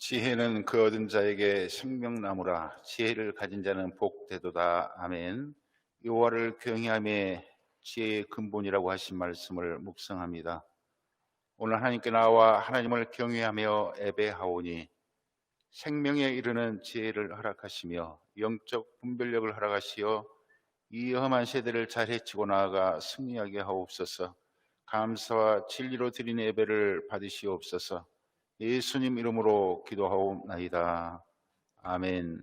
지혜는 그 얻은 자에게 생명나무라. 지혜를 가진 자는 복되도다. 아멘. 여호와를 경외함이 지혜의 근본이라고 하신 말씀을 묵상합니다. 오늘 하나님께 나와 하나님을 경외하며 예배하오니 생명에 이르는 지혜를 허락하시며 영적 분별력을 허락하시어 이 험한 세대를 잘 해치고 나아가 승리하게 하옵소서. 감사와 진리로 드리는 예배를 받으시옵소서. 예수님 이름으로 기도하옵나이다. 아멘.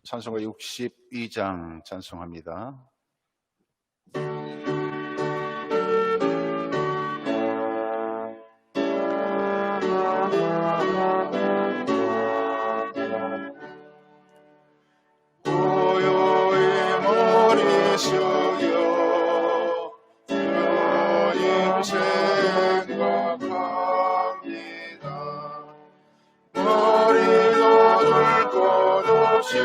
찬송가 62장 찬송합니다. 고요히 머리 숙여 주님 생각합니다. 머리도 둘 것 없이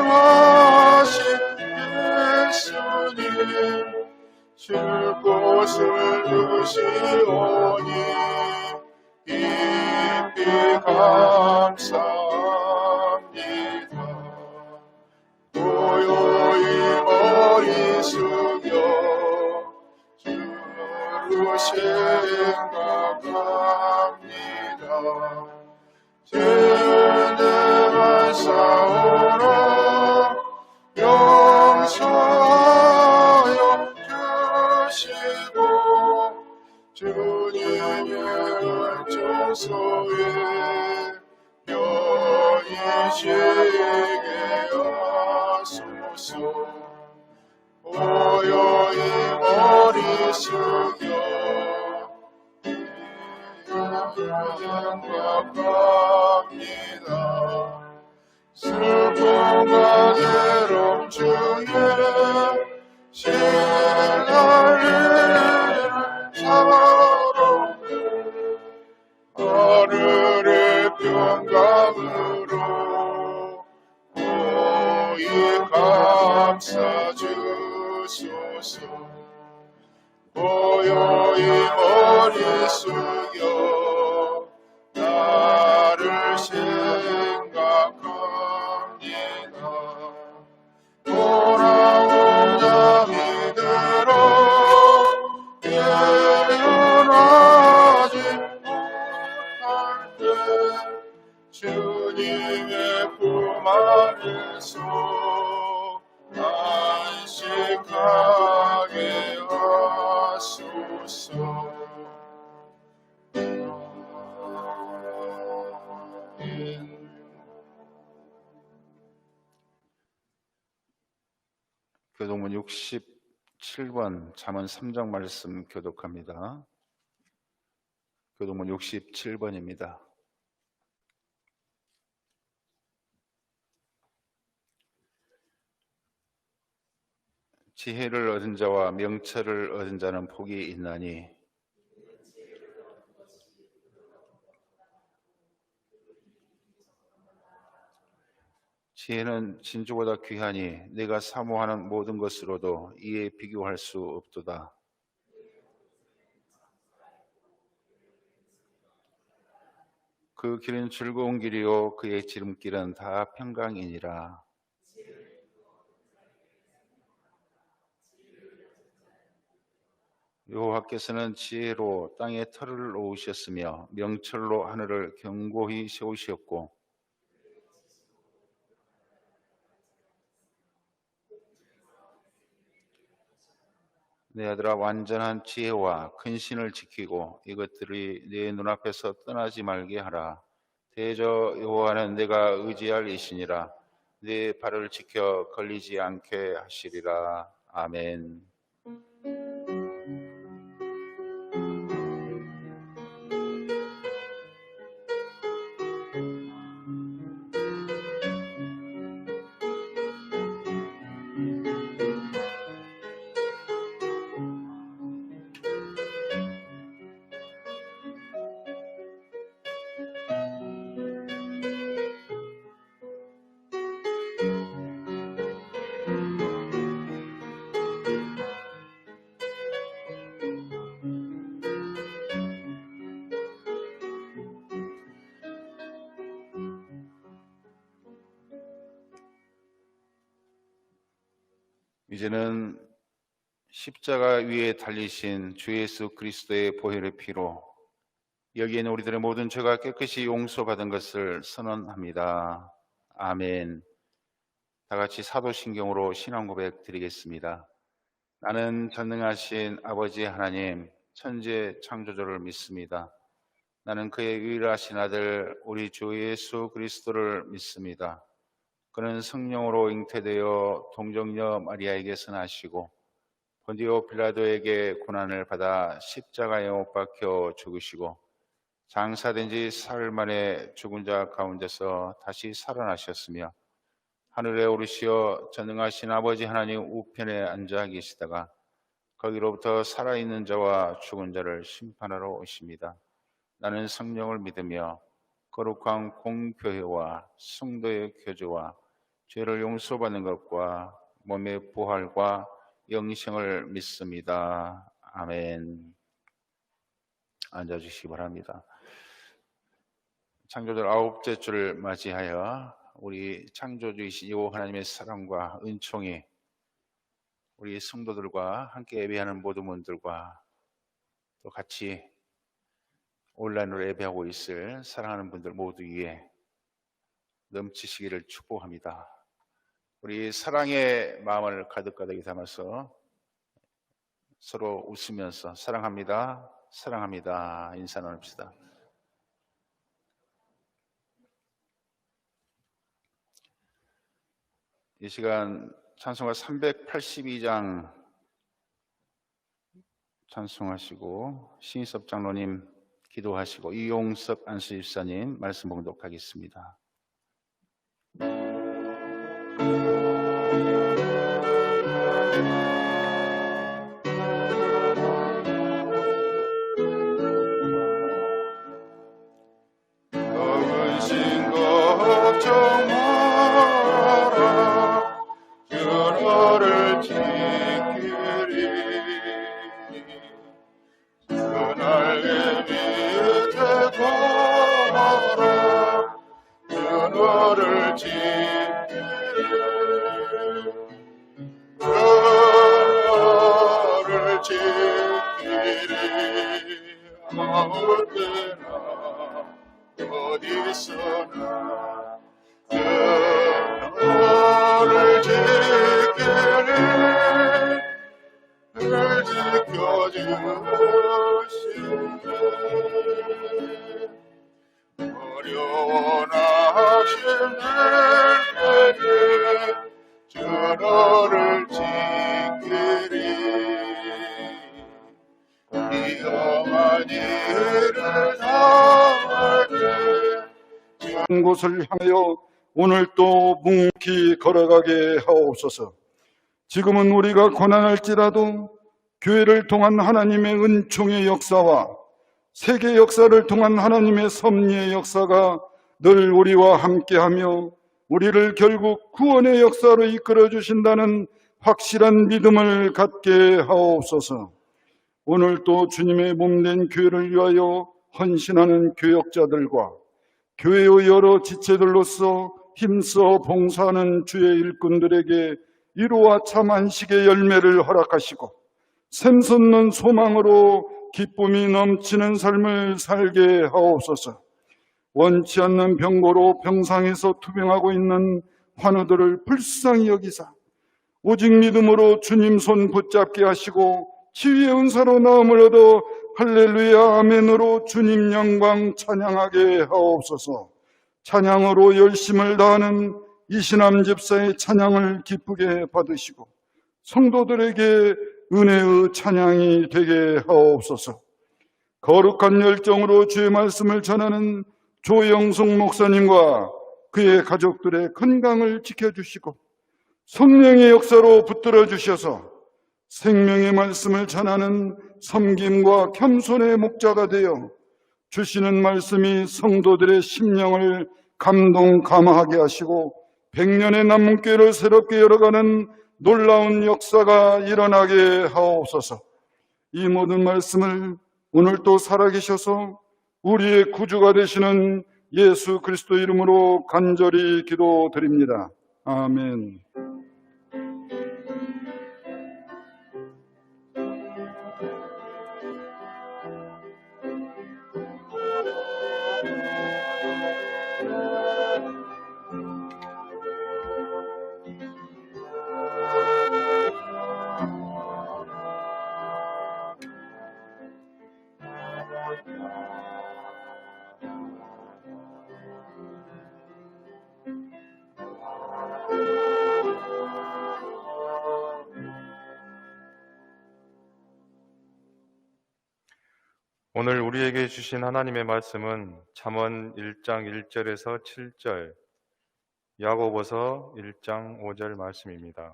고생하신 예수님 줄 곳을 두시오니 깊이 감사합니다. 고요히 머리 숙여 주를 생각합니다. 죄내만 싸우라 용서하여 주시고 주님의 은총소에 편히 쉬게 하소서. 고요히 머리 숙여 생각합니다. 슬픔과 괴로움 중에 신날리는 사랑에 하늘의 평강으로 고이 감사 주소서. 고요히 머리 숙여 나를 생각합니다. 돌아온 잠이 들어 깨어나지 못할 때 주님의 품 안에서 안식하게 하소서. 교독문 67번 잠언 3장 말씀 교독합니다. 교독문 67번입니다. 지혜를 얻은 자와 명철을 얻은 자는 복이 있나니 지혜는 진주보다 귀하니 내가 사모하는 모든 것으로도 이에 비교할 수 없도다. 그 길은 즐거운 길이요 그의 지름길은 다 평강이니라. 여호와께서는 지혜로 땅에 털을 놓으셨으며 명철로 하늘을 견고히 세우셨고 내 아들아 완전한 지혜와 근신을 지키고 이것들이 네 눈앞에서 떠나지 말게 하라. 대저 여호와는 내가 의지할 이시니라. 네 발을 지켜 걸리지 않게 하시리라. 아멘. 이제는 십자가 위에 달리신 주 예수 그리스도의 보혈의 피로 여기에 있는 우리들의 모든 죄가 깨끗이 용서받은 것을 선언합니다. 아멘. 다 같이 사도신경으로 신앙 고백 드리겠습니다. 나는 전능하신 아버지 하나님, 천재 창조주를 믿습니다. 나는 그의 유일하신 아들 우리 주 예수 그리스도를 믿습니다. 그는 성령으로 잉태되어 동정녀 마리아에게서 나시고 본디오 빌라도에게 고난을 받아 십자가에 못 박혀 죽으시고 장사된 지 사흘 만에 죽은 자 가운데서 다시 살아나셨으며 하늘에 오르시어 전능하신 아버지 하나님 우편에 앉아 계시다가 거기로부터 살아있는 자와 죽은 자를 심판하러 오십니다. 나는 성령을 믿으며 거룩한 공교회와 성도의 교제와 죄를 용서받는 것과 몸의 부활과 영생을 믿습니다. 아멘. 앉아주시기 바랍니다. 창조절 9째 주를 맞이하여 우리 창조주이신 여호와 하나님의 사랑과 은총이 우리 성도들과 함께 예배하는 모든 분들과 또 같이 온라인으로 예배하고 있을 사랑하는 분들 모두 위에 넘치시기를 축복합니다. 우리 사랑의 마음을 가득가득 담아서 서로 웃으면서 사랑합니다, 사랑합니다 인사 나눕시다. 이 시간 찬송가 382장 찬송하시고 신희섭 장로님 기도하시고 이용석 안수집사님 말씀 봉독하겠습니다. 어근신 걱정 마라 주 너를 지키리 주 날개 밑에 걸어라 주 너를 지키리 주 너를 지키리 아무 때나 어디서나 너를 지키리 늘 지켜주신대 어려운 학생들에게 주 너를 지키리 위험한 일을 당할 때 한 곳을 향하여 오늘 또 묵묵히 걸어가게 하옵소서. 지금은 우리가 고난할지라도 교회를 통한 하나님의 은총의 역사와 세계 역사를 통한 하나님의 섭리의 역사가 늘 우리와 함께하며 우리를 결국 구원의 역사로 이끌어 주신다는 확실한 믿음을 갖게 하옵소서. 오늘 또 주님의 몸된 교회를 위하여 헌신하는 교역자들과 교회의 여러 지체들로서 힘써 봉사하는 주의 일꾼들에게 위로와 참 안식의 열매를 허락하시고 샘솟는 소망으로 기쁨이 넘치는 삶을 살게 하옵소서. 원치 않는 병고로 병상에서 투병하고 있는 환우들을 불쌍히 여기사 오직 믿음으로 주님 손 붙잡게 하시고 치유의 은사로 나음을 얻어 할렐루야 아멘으로 주님 영광 찬양하게 하옵소서. 찬양으로 열심을 다하는 이신암 집사의 찬양을 기쁘게 받으시고 성도들에게 은혜의 찬양이 되게 하옵소서. 거룩한 열정으로 주의 말씀을 전하는 조영숙 목사님과 그의 가족들의 건강을 지켜주시고 성령의 역사로 붙들어 주셔서 생명의 말씀을 전하는 섬김과 겸손의 목자가 되어 주시는 말씀이 성도들의 심령을 감동감화하게 하시고 100년의 남문교회를 새롭게 열어가는 놀라운 역사가 일어나게 하옵소서. 이 모든 말씀을 오늘 또 살아계셔서 우리의 구주가 되시는 예수 그리스도 이름으로 간절히 기도드립니다. 아멘. 오늘 우리에게 주신 하나님의 말씀은 잠언 1장 1절에서 7절, 야고보서 1장 5절 말씀입니다.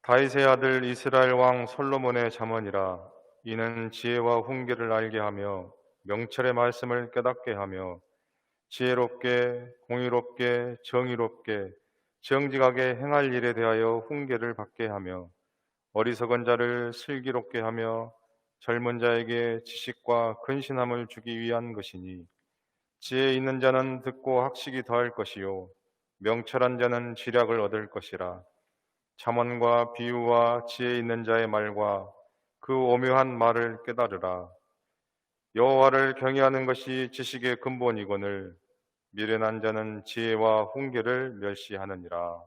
다윗의 아들 이스라엘 왕 솔로몬의 잠언이라. 이는 지혜와 훈계를 알게 하며 명철의 말씀을 깨닫게 하며 지혜롭게 공의롭게 정의롭게 정직하게 행할 일에 대하여 훈계를 받게 하며 어리석은 자를 슬기롭게 하며 젊은 자에게 지식과 근신함을 주기 위한 것이니 지혜 있는 자는 듣고 학식이 더할 것이요 명철한 자는 지략을 얻을 것이라. 잠언과 비유와 지혜 있는 자의 말과 그 오묘한 말을 깨달으라. 여호와를 경외하는 것이 지식의 근본이거늘 미련한 자는 지혜와 훈계를 멸시하느니라.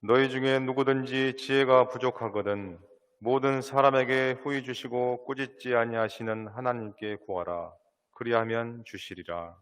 너희 중에 누구든지 지혜가 부족하거든 모든 사람에게 후히 주시고 꾸짖지 아니하시는 하나님께 구하라. 그리하면 주시리라.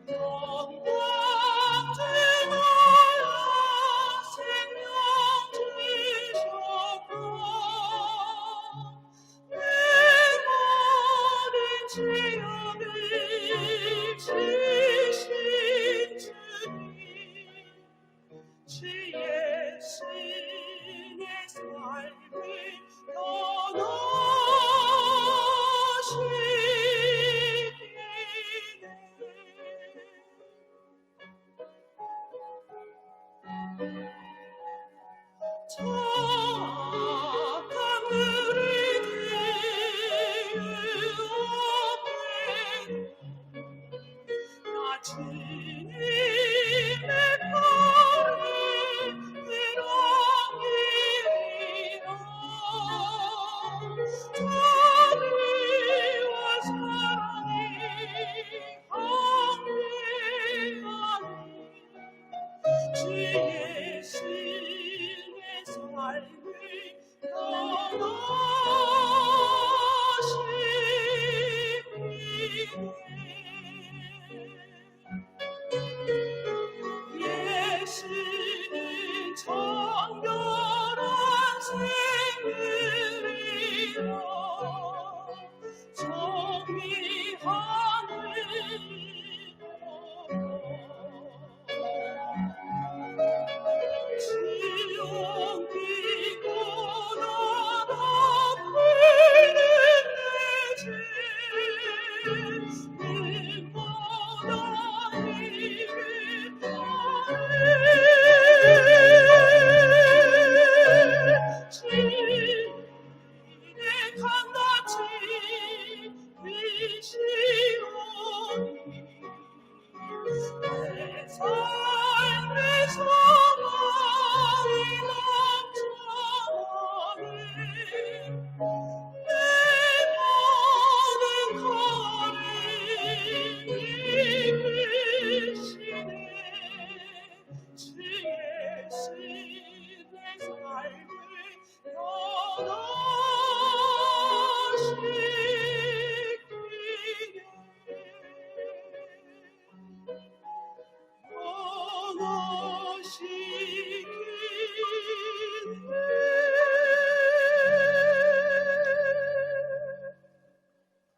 영광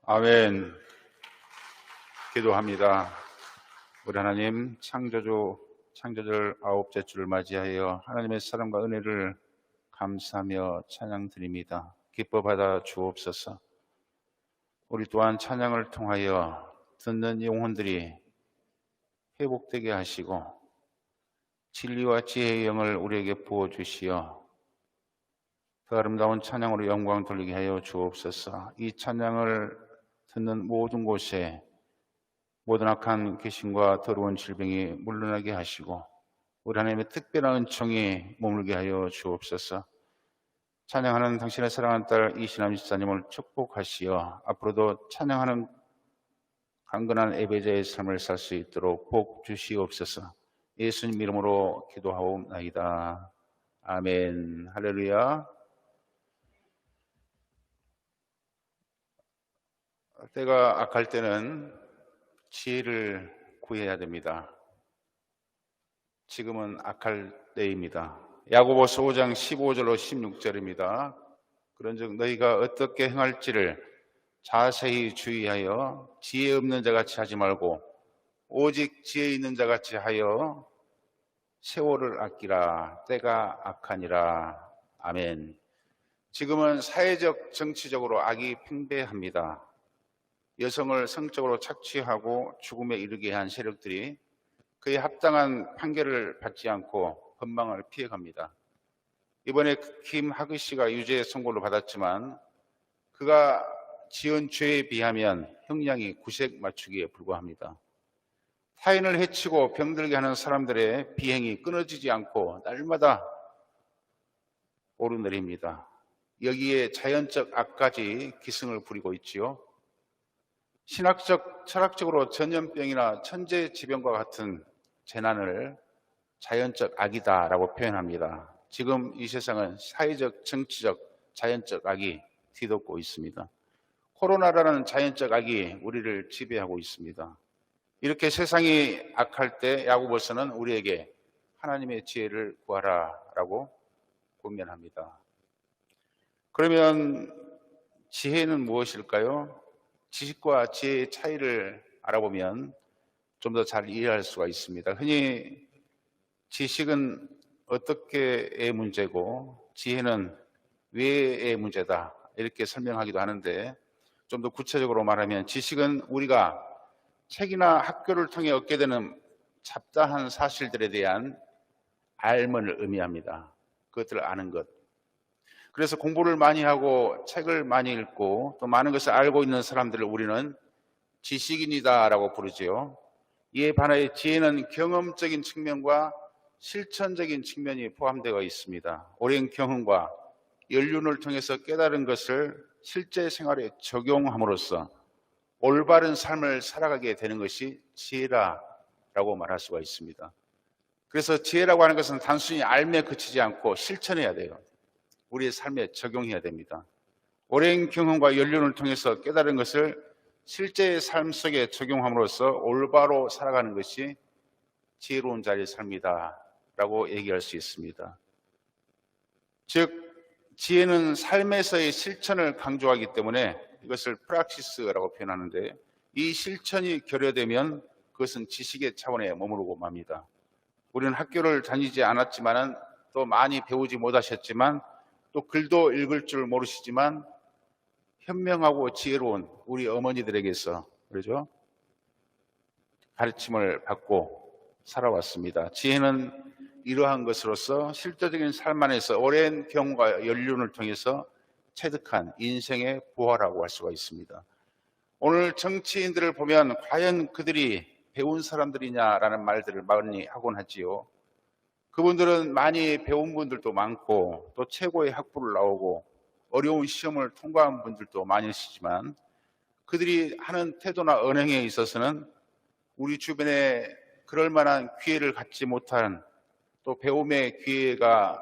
아멘. 기도합니다. 우리 하나님, 창조절 9째 주를 맞이하여 하나님의 사랑과 은혜를 감사하며 찬양드립니다. 기뻐 받아 주옵소서. 우리 또한 찬양을 통하여 듣는 영혼들이 회복되게 하시고 진리와 지혜의 영을 우리에게 부어주시어 그 아름다운 찬양으로 영광 돌리게 하여 주옵소서. 이 찬양을 듣는 모든 곳에 모든 악한 귀신과 더러운 질병이 물러나게 하시고 우리 하나님의 특별한 은총이 머물게 하여 주옵소서. 찬양하는 당신의 사랑하는 딸 이신남 집사님을 축복하시어 앞으로도 찬양하는 강건한 예배자의 삶을 살 수 있도록 복 주시옵소서. 예수님 이름으로 기도하옵나이다. 아멘. 할렐루야. 때가 악할 때는 지혜를 구해야 됩니다. 지금은 악할 때입니다. 야고보서 5장 15절로 16절입니다. 그런즉 너희가 어떻게 행할지를 자세히 주의하여 지혜 없는 자같이 하지 말고 오직 지혜 있는 자같이 하여 세월을 아끼라. 때가 악하니라. 아멘. 지금은 사회적 정치적으로 악이 팽배합니다. 여성을 성적으로 착취하고 죽음에 이르게 한 세력들이 그에 합당한 판결을 받지 않고 법망을 피해갑니다. 이번에 김 하그 씨가 유죄 선고를 받았지만 그가 지은 죄에 비하면 형량이 구색 맞추기에 불과합니다. 타인을 해치고 병들게 하는 사람들의 비행이 끊어지지 않고 날마다 오르내립니다. 여기에 자연적 악까지 기승을 부리고 있지요. 신학적, 철학적으로 전염병이나 천재지변과 같은 재난을 자연적 악이다라고 표현합니다. 지금 이 세상은 사회적, 정치적, 자연적 악이 뒤덮고 있습니다. 코로나라는 자연적 악이 우리를 지배하고 있습니다. 이렇게 세상이 악할 때 야고보서는 우리에게 하나님의 지혜를 구하라라고 권면합니다. 그러면 지혜는 무엇일까요? 지식과 지혜의 차이를 알아보면 좀 더 잘 이해할 수가 있습니다. 흔히 지식은 어떻게의 문제고 지혜는 왜의 문제다 이렇게 설명하기도 하는데 좀 더 구체적으로 말하면 지식은 우리가 책이나 학교를 통해 얻게 되는 잡다한 사실들에 대한 알문을 의미합니다. 그것들을 아는 것. 그래서 공부를 많이 하고 책을 많이 읽고 또 많은 것을 알고 있는 사람들을 우리는 지식인이다라고 부르지요. 이에 반하여 지혜는 경험적인 측면과 실천적인 측면이 포함되어 있습니다. 오랜 경험과 연륜을 통해서 깨달은 것을 실제 생활에 적용함으로써 올바른 삶을 살아가게 되는 것이 지혜라고 말할 수가 있습니다. 그래서 지혜라고 하는 것은 단순히 알매 그치지 않고 실천해야 돼요. 우리의 삶에 적용해야 됩니다. 오랜 경험과 연륜을 통해서 깨달은 것을 실제의 삶 속에 적용함으로써 올바로 살아가는 것이 지혜로운 자의 삶이다 라고 얘기할 수 있습니다. 즉 지혜는 삶에서의 실천을 강조하기 때문에 이것을 프락시스라고 표현하는데 이 실천이 결여되면 그것은 지식의 차원에 머무르고 맙니다. 우리는 학교를 다니지 않았지만 또 많이 배우지 못하셨지만 또 글도 읽을 줄 모르시지만 현명하고 지혜로운 우리 어머니들에게서 그러죠? 가르침을 받고 살아왔습니다. 지혜는 이러한 것으로서 실제적인 삶 안에서 오랜 경험과 연륜을 통해서 체득한 인생의 부활이라고 할 수가 있습니다. 오늘 정치인들을 보면 과연 그들이 배운 사람들이냐라는 말들을 많이 하곤 하지요. 그분들은 많이 배운 분들도 많고 또 최고의 학부를 나오고 어려운 시험을 통과한 분들도 많으시지만 그들이 하는 태도나 언행에 있어서는 우리 주변에 그럴 만한 기회를 갖지 못한 또 배움의 기회가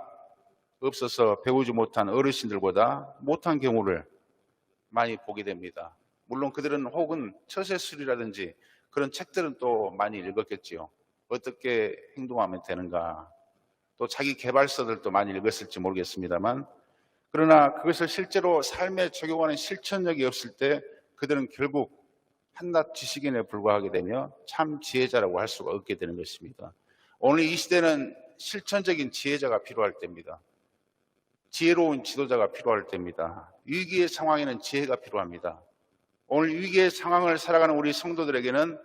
없어서 배우지 못한 어르신들보다 못한 경우를 많이 보게 됩니다. 물론 그들은 혹은 처세술이라든지 그런 책들은 또 많이 읽었겠지요. 어떻게 행동하면 되는가. 또 자기 개발서들도 많이 읽었을지 모르겠습니다만 그러나 그것을 실제로 삶에 적용하는 실천력이 없을 때 그들은 결국 한낱 지식인에 불과하게 되며 참 지혜자라고 할 수가 없게 되는 것입니다. 오늘 이 시대는 실천적인 지혜자가 필요할 때입니다. 지혜로운 지도자가 필요할 때입니다. 위기의 상황에는 지혜가 필요합니다. 오늘 위기의 상황을 살아가는 우리 성도들에게는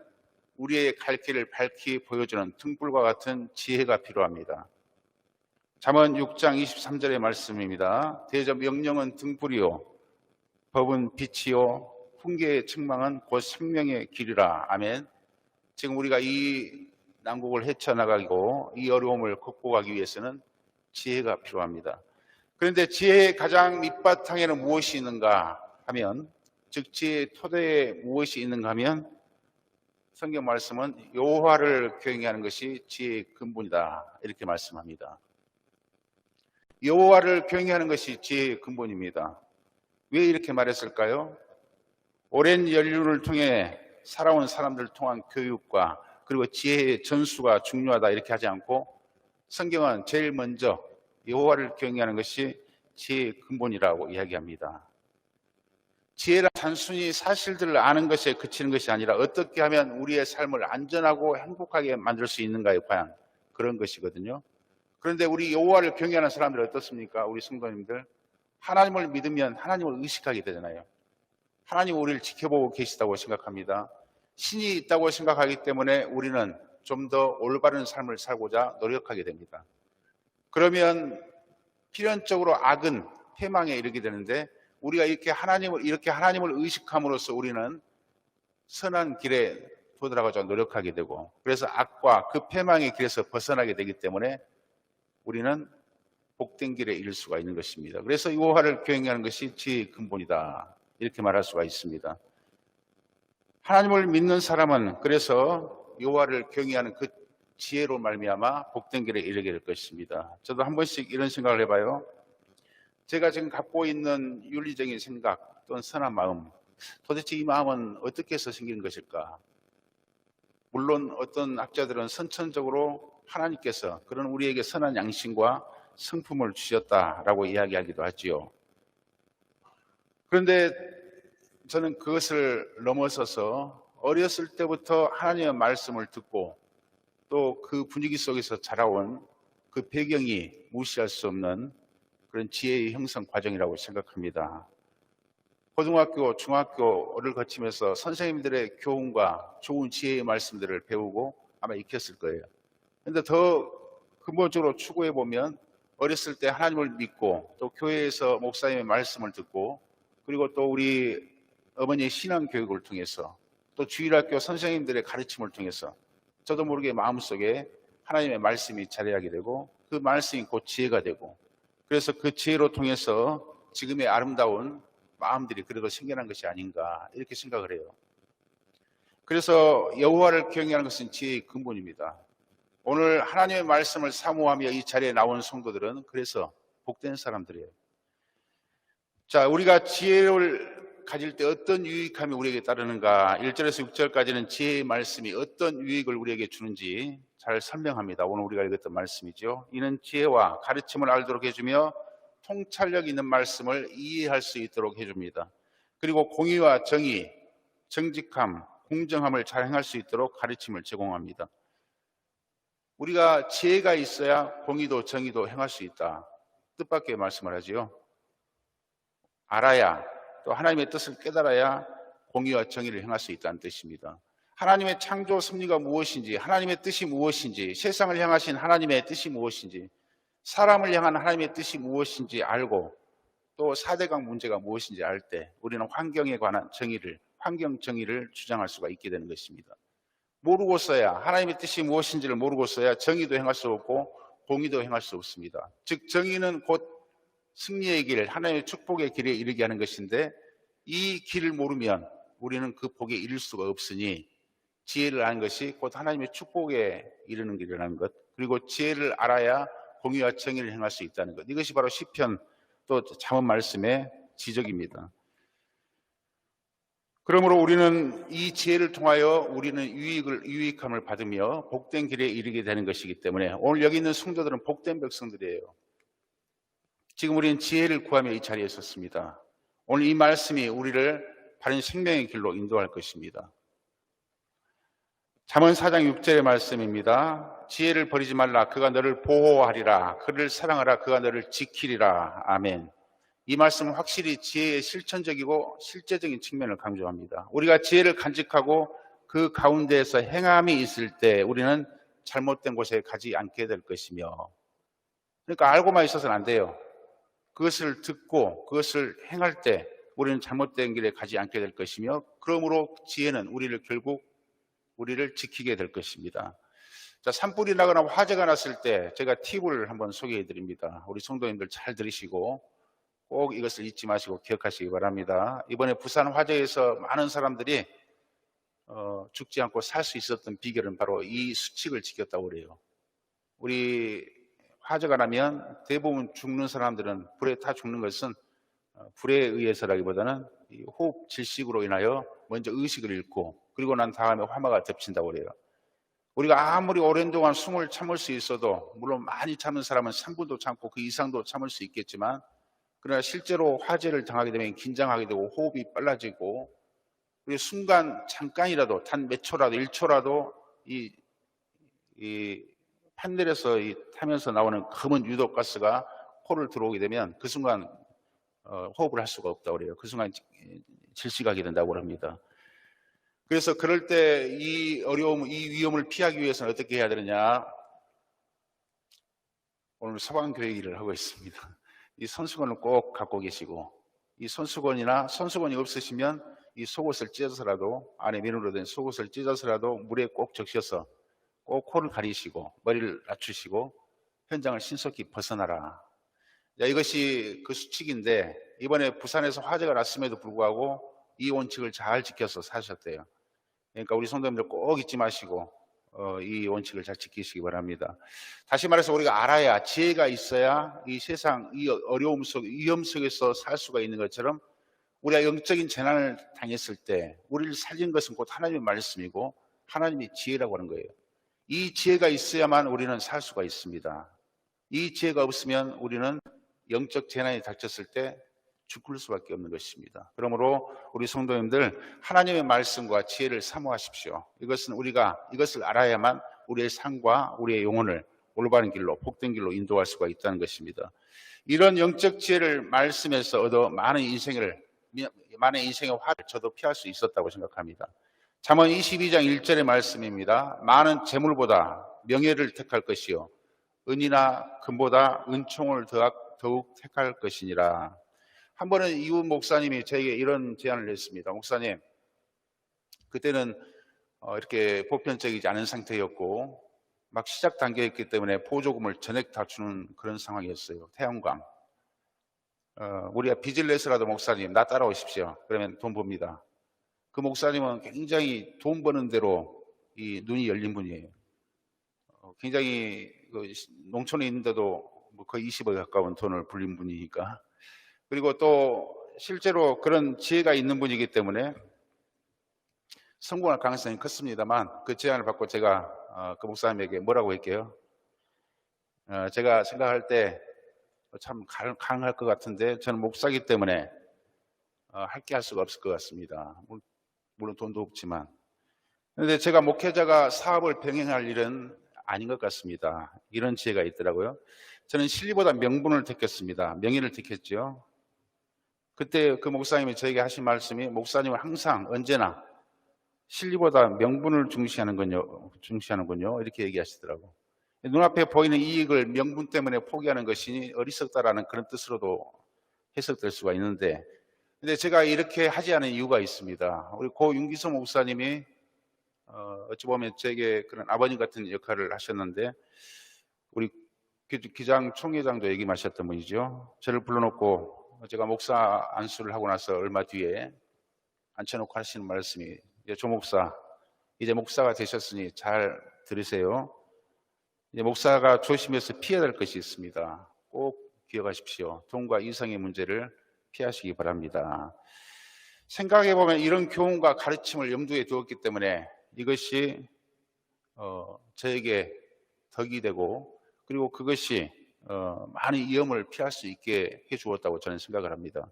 우리의 갈 길을 밝히 보여주는 등불과 같은 지혜가 필요합니다. 잠언 6장 23절의 말씀입니다. 대접 명령은 등불이요 법은 빛이요 훈계의 책망은 곧 생명의 길이라. 아멘. 지금 우리가 이 난국을 헤쳐나가고 이 어려움을 극복하기 위해서는 지혜가 필요합니다. 그런데 지혜의 가장 밑바탕에는 무엇이 있는가 하면, 즉 지혜의 토대에 무엇이 있는가 하면 성경 말씀은 여호와를 경외하는 것이 지혜의 근본이다, 이렇게 말씀합니다. 여호와를 경외하는 것이 지혜의 근본입니다. 왜 이렇게 말했을까요? 오랜 연륜을 통해 살아온 사람들을 통한 교육과 그리고 지혜의 전수가 중요하다, 이렇게 하지 않고 성경은 제일 먼저 여호와를 경외하는 것이 지혜의 근본이라고 이야기합니다. 지혜란 단순히 사실들을 아는 것에 그치는 것이 아니라 어떻게 하면 우리의 삶을 안전하고 행복하게 만들 수 있는가에 관한 그런 것이거든요. 그런데 우리 여호와를 경외하는 사람들 어떻습니까? 우리 성도님들, 하나님을 믿으면 하나님을 의식하게 되잖아요. 하나님은 우리를 지켜보고 계시다고 생각합니다. 신이 있다고 생각하기 때문에 우리는 좀 더 올바른 삶을 살고자 노력하게 됩니다. 그러면 필연적으로 악은 패망에 이르게 되는데, 우리가 이렇게 하나님을 의식함으로써 우리는 선한 길에 도달하고자 노력하게 되고, 그래서 악과 그 패망의 길에서 벗어나게 되기 때문에 우리는 복된 길에 이를 수가 있는 것입니다. 그래서 여호와를 경외하는 것이 지혜의 근본이다, 이렇게 말할 수가 있습니다. 하나님을 믿는 사람은 그래서 여호와를 경외하는 그 지혜로 말미암아 복된 길에 이르게 될 것입니다. 저도 한 번씩 이런 생각을 해봐요. 제가 지금 갖고 있는 윤리적인 생각 또는 선한 마음, 도대체 이 마음은 어떻게 해서 생기는 것일까? 물론 어떤 학자들은 선천적으로 하나님께서 그런 우리에게 선한 양심과 성품을 주셨다라고 이야기하기도 하지요. 그런데 저는 그것을 넘어서서 어렸을 때부터 하나님의 말씀을 듣고 또 그 분위기 속에서 자라온 그 배경이 무시할 수 없는 그런 지혜의 형성 과정이라고 생각합니다. 고등학교, 중학교를 거치면서 선생님들의 교훈과 좋은 지혜의 말씀들을 배우고 아마 익혔을 거예요. 그런데 더 근본적으로 추구해 보면 어렸을 때 하나님을 믿고 또 교회에서 목사님의 말씀을 듣고 그리고 또 우리 어머니의 신앙 교육을 통해서 또 주일학교 선생님들의 가르침을 통해서 저도 모르게 마음속에 하나님의 말씀이 자리하게 되고 그 말씀이 곧 지혜가 되고, 그래서 그 지혜로 통해서 지금의 아름다운 마음들이 그래도 생겨난 것이 아닌가, 이렇게 생각을 해요. 그래서 여호와를 경외하는 것은 지혜의 근본입니다. 오늘 하나님의 말씀을 사모하며 이 자리에 나온 성도들은 그래서 복된 사람들이에요. 자, 우리가 지혜를 가질 때 어떤 유익함이 우리에게 따르는가, 1절에서 6절까지는 지혜의 말씀이 어떤 유익을 우리에게 주는지 잘 설명합니다. 오늘 우리가 읽었던 말씀이죠. 이는 지혜와 가르침을 알도록 해주며 통찰력 있는 말씀을 이해할 수 있도록 해줍니다. 그리고 공의와 정의, 정직함, 공정함을 잘 행할 수 있도록 가르침을 제공합니다. 우리가 지혜가 있어야 공의도 정의도 행할 수 있다, 뜻밖의 말씀을 하지요. 알아야, 또 하나님의 뜻을 깨달아야 공의와 정의를 행할 수 있다는 뜻입니다. 하나님의 창조 섭리가 무엇인지, 하나님의 뜻이 무엇인지, 세상을 향하신 하나님의 뜻이 무엇인지, 사람을 향한 하나님의 뜻이 무엇인지 알고 또 4대강 문제가 무엇인지 알 때 우리는 환경에 관한 정의를, 환경 정의를 주장할 수가 있게 되는 것입니다. 모르고서야, 하나님의 뜻이 무엇인지를 모르고서야 정의도 행할 수 없고 공의도 행할 수 없습니다. 즉 정의는 곧 승리의 길, 하나님의 축복의 길에 이르게 하는 것인데, 이 길을 모르면 우리는 그 복에 이를 수가 없으니 지혜를 아는 것이 곧 하나님의 축복에 이르는 길이라는 것, 그리고 지혜를 알아야 공의와 정의를 행할 수 있다는 것, 이것이 바로 시편 또 잠언 말씀의 지적입니다. 그러므로 우리는 이 지혜를 통하여 우리는 유익함을 받으며 복된 길에 이르게 되는 것이기 때문에 오늘 여기 있는 성도들은 복된 백성들이에요. 지금 우리는 지혜를 구하며 이 자리에 섰습니다. 오늘 이 말씀이 우리를 바른 생명의 길로 인도할 것입니다. 잠언 4장 6절의 말씀입니다. 지혜를 버리지 말라. 그가 너를 보호하리라. 그를 사랑하라. 그가 너를 지키리라. 아멘. 이 말씀은 확실히 지혜의 실천적이고 실제적인 측면을 강조합니다. 우리가 지혜를 간직하고 그 가운데에서 행함이 있을 때 우리는 잘못된 곳에 가지 않게 될 것이며, 그러니까 알고만 있어서는 안 돼요. 그것을 듣고 그것을 행할 때 우리는 잘못된 길에 가지 않게 될 것이며, 그러므로 지혜는 우리를 지키게 될 것입니다. 자, 산불이 나거나 화재가 났을 때 제가 팁을 한번 소개해 드립니다. 우리 성도님들 잘 들으시고 꼭 이것을 잊지 마시고 기억하시기 바랍니다. 이번에 부산 화재에서 많은 사람들이 죽지 않고 살 수 있었던 비결은 바로 이 수칙을 지켰다고 그래요. 우리 화재가 나면 대부분 죽는 사람들은, 불에 타 죽는 것은 불에 의해서라기보다는 이 호흡 질식으로 인하여 먼저 의식을 잃고 그리고 난 다음에 화마가 덮친다고 그래요. 우리가 아무리 오랜 동안 숨을 참을 수 있어도, 물론 많이 참는 사람은 3분도 참고 그 이상도 참을 수 있겠지만, 그러나 실제로 화재를 당하게 되면 긴장하게 되고 호흡이 빨라지고, 그리고 순간 잠깐이라도 단 몇 초라도 1초라도 이 판넬에서 타면서 나오는 검은 유독가스가 코를 들어오게 되면 그 순간 호흡을 할 수가 없다고 그래요. 그 순간 질식하게 된다고 합니다. 그래서 그럴 때 이 어려움, 이 위험을 피하기 위해서는 어떻게 해야 되느냐? 오늘 소방교육을 하고 있습니다. 이 손수건을 꼭 갖고 계시고, 이 손수건이 없으시면 이 속옷을 찢어서라도, 안에 민으로 된 속옷을 찢어서라도 물에 꼭 적셔서 꼭 코를 가리시고 머리를 낮추시고 현장을 신속히 벗어나라. 이것이 그 수칙인데, 이번에 부산에서 화재가 났음에도 불구하고 이 원칙을 잘 지켜서 사셨대요. 그러니까 우리 성도님들 꼭 잊지 마시고 이 원칙을 잘 지키시기 바랍니다. 다시 말해서 우리가 알아야, 지혜가 있어야 이 세상, 이 어려움 속, 위험 속에서 살 수가 있는 것처럼, 우리가 영적인 재난을 당했을 때 우리를 살린 것은 곧 하나님의 말씀이고 하나님의 지혜라고 하는 거예요. 이 지혜가 있어야만 우리는 살 수가 있습니다. 이 지혜가 없으면 우리는 영적 재난이 닥쳤을 때 죽을 수밖에 없는 것입니다. 그러므로 우리 성도님들, 하나님의 말씀과 지혜를 사모하십시오. 이것을 알아야만 우리의 삶과 우리의 영혼을 올바른 길로, 복된 길로 인도할 수가 있다는 것입니다. 이런 영적 지혜를 말씀에서 얻어 많은 인생의 화를 저도 피할 수 있었다고 생각합니다. 잠언 22장 1절의 말씀입니다. 많은 재물보다 명예를 택할 것이요, 은이나 금보다 은총을 더욱 택할 것이니라. 한 번은 이웃 목사님이 저에게 이런 제안을 했습니다. 목사님, 그때는 이렇게 보편적이지 않은 상태였고 막 시작 단계였기 때문에 보조금을 전액 다 주는 그런 상황이었어요. 태양광. 우리가 빚을 내서라도 목사님 나 따라오십시오. 그러면 돈 봅니다. 그 목사님은 굉장히 돈 버는 대로 이 눈이 열린 분이에요. 굉장히 농촌에 있는데도 거의 20억 가까운 돈을 불린 분이니까. 그리고 또 실제로 그런 지혜가 있는 분이기 때문에 성공할 가능성이 컸습니다만, 그 제안을 받고 제가 그 목사님에게 뭐라고 할게요? 제가 생각할 때 참 가능할 것 같은데 저는 목사기 때문에 할 수가 없을 것 같습니다. 물론 돈도 없지만. 그런데 제가 목회자가 사업을 병행할 일은 아닌 것 같습니다. 이런 지혜가 있더라고요. 저는 실리보다 명분을 택했습니다. 명예를 택했죠. 그때 그 목사님이 저에게 하신 말씀이, 목사님은 항상 언제나 실리보다 명분을 중시하는군요. 이렇게 얘기하시더라고. 눈앞에 보이는 이익을 명분 때문에 포기하는 것이 어리석다라는 그런 뜻으로도 해석될 수가 있는데, 근데 제가 이렇게 하지 않은 이유가 있습니다. 우리 고 윤기성 목사님이 어찌 보면 제게 그런 아버님 같은 역할을 하셨는데, 우리 기장 총회장도 얘기하셨던 분이죠. 저를 불러놓고 제가 목사 안수를 하고 나서 얼마 뒤에 앉혀놓고 하시는 말씀이, 조 목사, 이제 목사가 되셨으니 잘 들으세요. 이제 목사가 조심해서 피해야 될 것이 있습니다. 꼭 기억하십시오. 돈과 이성의 문제를 피하시기 바랍니다. 생각해보면 이런 교훈과 가르침을 염두에 두었기 때문에 이것이 저에게 덕이 되고, 그리고 그것이 많은 위험을 피할 수 있게 해주었다고 저는 생각을 합니다.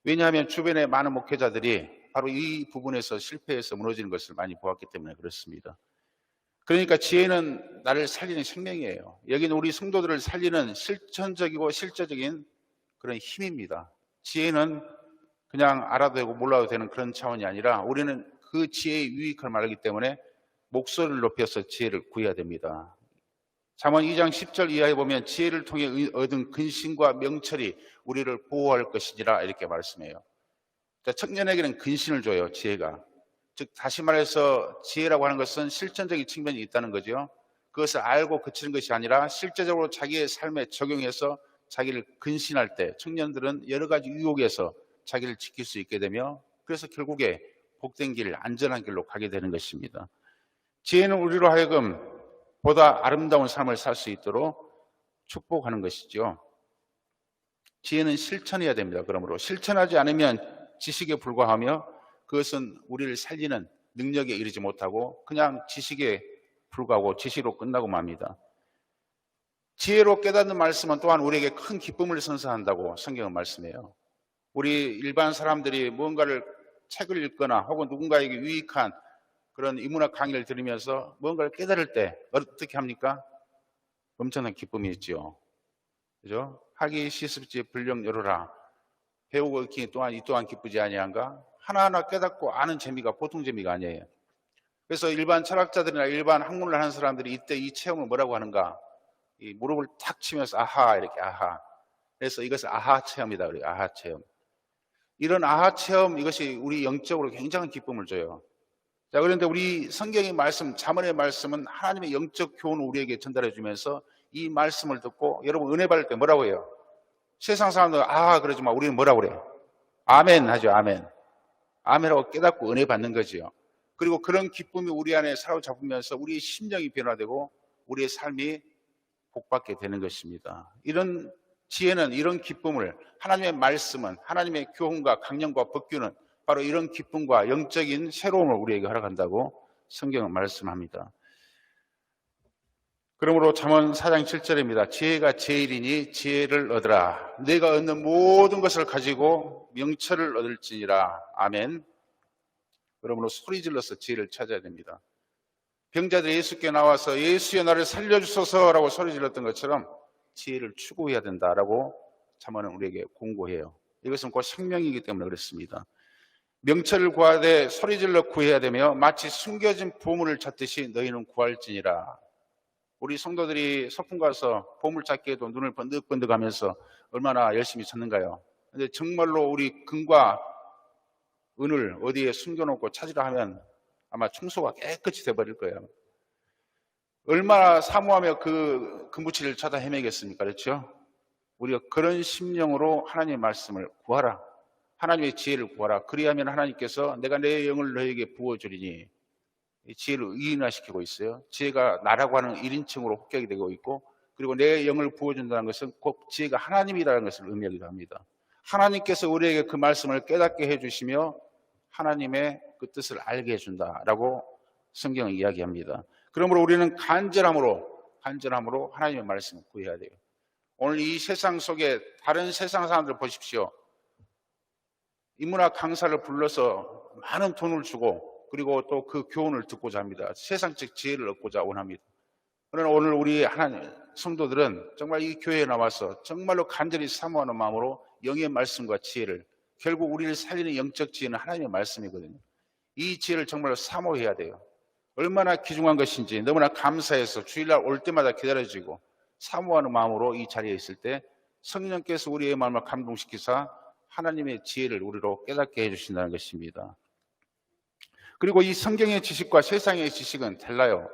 왜냐하면 주변에 많은 목회자들이 바로 이 부분에서 실패해서 무너지는 것을 많이 보았기 때문에 그렇습니다. 그러니까 지혜는 나를 살리는 생명이에요. 여기는 우리 성도들을 살리는 실천적이고 실제적인 그런 힘입니다. 지혜는 그냥 알아도 되고 몰라도 되는 그런 차원이 아니라 우리는 그 지혜의 유익을 말하기 때문에 목소리를 높여서 지혜를 구해야 됩니다. 잠언 2장 10절 이하에 보면 지혜를 통해 얻은 근신과 명철이 우리를 보호할 것이니라 이렇게 말씀해요. 청년에게는 근신을 줘요, 지혜가. 즉 다시 말해서 지혜라고 하는 것은 실천적인 측면이 있다는 거죠. 그것을 알고 그치는 것이 아니라 실제적으로 자기의 삶에 적용해서 자기를 근신할 때 청년들은 여러 가지 유혹에서 자기를 지킬 수 있게 되며 그래서 결국에 복된 길, 안전한 길로 가게 되는 것입니다. 지혜는 우리로 하여금 보다 아름다운 삶을 살 수 있도록 축복하는 것이죠. 지혜는 실천해야 됩니다. 그러므로 실천하지 않으면 지식에 불과하며 그것은 우리를 살리는 능력에 이르지 못하고 그냥 지식에 불과하고 지식으로 끝나고 맙니다. 지혜로 깨닫는 말씀은 또한 우리에게 큰 기쁨을 선사한다고 성경은 말씀해요. 우리 일반 사람들이 무언가를 책을 읽거나 혹은 누군가에게 유익한 그런 인문학 강의를 들으면서 무언가를 깨달을 때 어떻게 합니까? 엄청난 기쁨이 있죠. 그죠? 하기 시습지 불령 열어라. 배우고 익히 또한 이 또한 기쁘지 아니한가? 하나하나 깨닫고 아는 재미가 보통 재미가 아니에요. 그래서 일반 철학자들이나 일반 학문을 하는 사람들이 이때 이 체험을 뭐라고 하는가? 이 무릎을 탁 치면서 아하 이렇게 아하. 그래서 이것을 아하 체험이다 그래요. 아하 체험. 이런 아하 체험 이것이 우리 영적으로 굉장한 기쁨을 줘요. 자, 그런데 우리 성경의 말씀, 잠언의 말씀은 하나님의 영적 교훈을 우리에게 전달해 주면서 이 말씀을 듣고 여러분 은혜 받을 때 뭐라고 해요? 세상 사람들 아 그러지 마. 우리는 뭐라고 그래요? 아멘 하죠. 아멘. 아멘하고 깨닫고 은혜 받는 거지요. 그리고 그런 기쁨이 우리 안에 사로잡으면서 우리의 심령이 변화되고 우리의 삶이 복받게 되는 것입니다. 이런 지혜는 이런 기쁨을 하나님의 말씀은 하나님의 교훈과 강령과 법규는 바로 이런 기쁨과 영적인 새로움을 우리에게 허락한다고 성경은 말씀합니다. 그러므로 잠언 4장 7절입니다. 지혜가 제일이니 지혜를 얻으라. 내가 얻는 모든 것을 가지고 명철을 얻을지니라. 아멘. 그러므로 소리 질러서 지혜를 찾아야 됩니다. 병자들이 예수께 나와서 예수여 나를 살려주소서라고 소리 질렀던 것처럼 지혜를 추구해야 된다라고 잠언은 우리에게 공고해요. 이것은 곧 생명이기 때문에 그렇습니다. 명철을 구하되 소리질러 구해야 되며 마치 숨겨진 보물을 찾듯이 너희는 구할지니라. 우리 성도들이 소풍 가서 보물 찾기에도 눈을 번득번득 하면서 얼마나 열심히 찾는가요? 근데 정말로 우리 금과 은을 어디에 숨겨놓고 찾으라 하면 아마 청소가 깨끗이 돼버릴 거예요. 얼마나 사모하며 그 금붙이를 찾아 헤매겠습니까? 그렇죠? 우리가 그런 심령으로 하나님의 말씀을 구하라. 하나님의 지혜를 구하라. 그리하면 하나님께서 내가 내 영을 너에게 부어주리니 이 지혜를 의인화시키고 있어요. 지혜가 나라고 하는 1인칭으로 합격이 되고 있고 그리고 내 영을 부어준다는 것은 곧 지혜가 하나님이라는 것을 의미하기도 합니다. 하나님께서 우리에게 그 말씀을 깨닫게 해주시며 하나님의 그 뜻을 알게 해준다라고 성경은 이야기합니다. 그러므로 우리는 간절함으로 하나님의 말씀을 구해야 돼요. 오늘 이 세상 속에 다른 세상 사람들 보십시오. 인문학 강사를 불러서 많은 돈을 주고 그리고 또 그 교훈을 듣고자 합니다. 세상적 지혜를 얻고자 원합니다. 그러나 오늘 우리 하나님 성도들은 정말 이 교회에 나와서 정말로 간절히 사모하는 마음으로 영의 말씀과 지혜를 결국 우리를 살리는 영적 지혜는 하나님의 말씀이거든요. 이 지혜를 정말로 사모해야 돼요. 얼마나 귀중한 것인지 너무나 감사해서 주일날 올 때마다 기다려지고 사모하는 마음으로 이 자리에 있을 때 성령께서 우리의 마음을 감동시키사 하나님의 지혜를 우리로 깨닫게 해주신다는 것입니다. 그리고 이 성경의 지식과 세상의 지식은 달라요.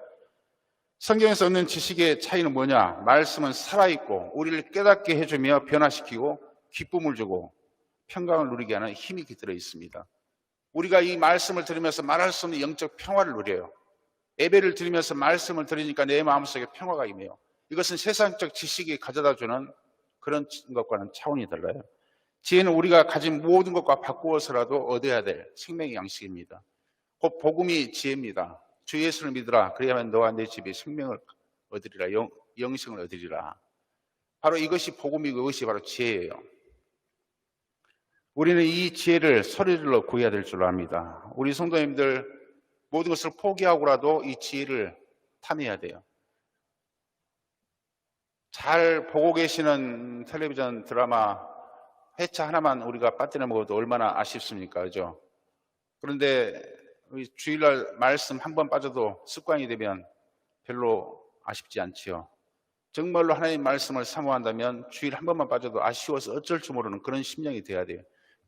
성경에서 얻는 지식의 차이는 뭐냐? 말씀은 살아있고 우리를 깨닫게 해주며 변화시키고 기쁨을 주고 평강을 누리게 하는 힘이 깃들어 있습니다. 우리가 이 말씀을 들으면서 말할 수 없는 영적 평화를 누려요. 예배를 들으면서 말씀을 들으니까 내 마음속에 평화가 임해요. 이것은 세상적 지식이 가져다주는 그런 것과는 차원이 달라요. 지혜는 우리가 가진 모든 것과 바꾸어서라도 얻어야 될 생명의 양식입니다. 곧 복음이 지혜입니다. 주 예수를 믿으라. 그리하면 너와 내 집이 생명을 얻으리라. 영생을 얻으리라. 바로 이것이 복음이고 이것이 바로 지혜예요. 우리는 이 지혜를 소리질러 구해야 될 줄 압니다. 우리 성도님들 모든 것을 포기하고라도 이 지혜를 탐해야 돼요. 잘 보고 계시는 텔레비전 드라마 회차 하나만 우리가 빠뜨려 먹어도 얼마나 아쉽습니까? 그죠? 그런데 우리 주일날 말씀 한 번 빠져도 습관이 되면 별로 아쉽지 않지요. 정말로 하나님 말씀을 사모한다면 주일 한 번만 빠져도 아쉬워서 어쩔 줄 모르는 그런 심령이 돼야 돼요.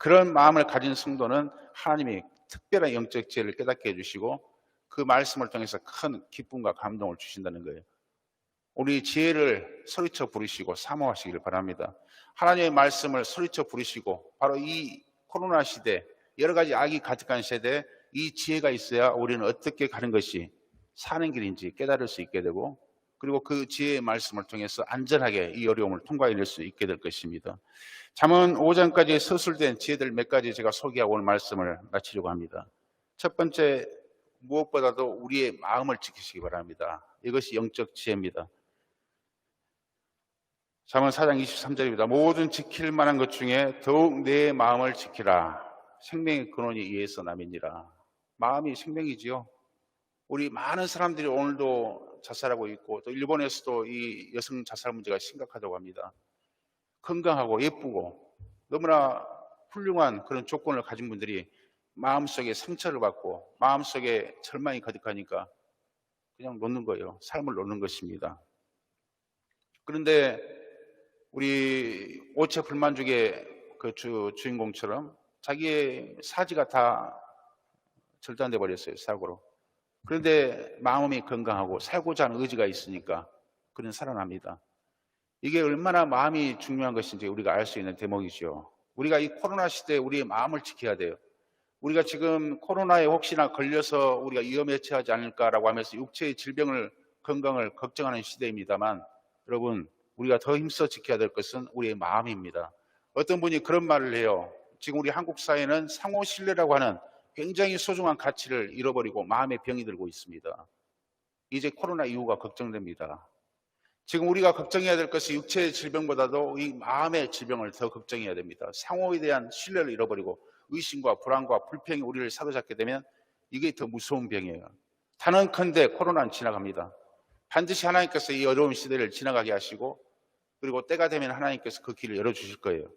그런 마음을 가진 성도는 하나님이 특별한 영적 지혜를 깨닫게 해주시고 그 말씀을 통해서 큰 기쁨과 감동을 주신다는 거예요. 우리 지혜를 소리쳐 부르시고 사모하시기를 바랍니다. 하나님의 말씀을 소리쳐 부르시고 바로 이 코로나 시대, 여러 가지 악이 가득한 시대에 이 지혜가 있어야 우리는 어떻게 가는 것이 사는 길인지 깨달을 수 있게 되고 그리고 그 지혜의 말씀을 통해서 안전하게 이 어려움을 통과해낼 수 있게 될 것입니다. 잠언 5장까지 서술된 지혜들 몇 가지 제가 소개하고 오늘 말씀을 마치려고 합니다. 첫 번째, 무엇보다도 우리의 마음을 지키시기 바랍니다. 이것이 영적 지혜입니다. 잠언 4장 23절입니다. 모든 지킬 만한 것 중에 더욱 내 마음을 지키라. 생명의 근원이 이에서 남이니라. 마음이 생명이지요. 우리 많은 사람들이 오늘도 자살하고 있고 또 일본에서도 이 여성 자살 문제가 심각하다고 합니다. 건강하고 예쁘고 너무나 훌륭한 그런 조건을 가진 분들이 마음속에 상처를 받고 마음속에 절망이 가득하니까 그냥 놓는 거예요. 삶을 놓는 것입니다. 그런데 우리 오체 불만족의 그 주인공처럼 자기의 사지가 다 절단돼 버렸어요. 사고로. 그런데 마음이 건강하고 살고자 하는 의지가 있으니까 그는 살아납니다. 이게 얼마나 마음이 중요한 것인지 우리가 알 수 있는 대목이죠. 우리가 이 코로나 시대에 우리의 마음을 지켜야 돼요. 우리가 지금 코로나에 혹시나 걸려서 우리가 위험에 처하지 않을까라고 하면서 육체의 질병을 건강을 걱정하는 시대입니다만 여러분 우리가 더 힘써 지켜야 될 것은 우리의 마음입니다. 어떤 분이 그런 말을 해요. 지금 우리 한국 사회는 상호 신뢰라고 하는 굉장히 소중한 가치를 잃어버리고 마음에 병이 들고 있습니다. 이제 코로나 이후가 걱정됩니다. 지금 우리가 걱정해야 될 것은 육체의 질병보다도 이 마음의 질병을 더 걱정해야 됩니다. 상호에 대한 신뢰를 잃어버리고 의심과 불안과 불평이 우리를 사로잡게 되면 이게 더 무서운 병이에요. 단언컨대 코로나는 지나갑니다. 반드시 하나님께서 이 어려운 시대를 지나가게 하시고 그리고 때가 되면 하나님께서 그 길을 열어주실 거예요.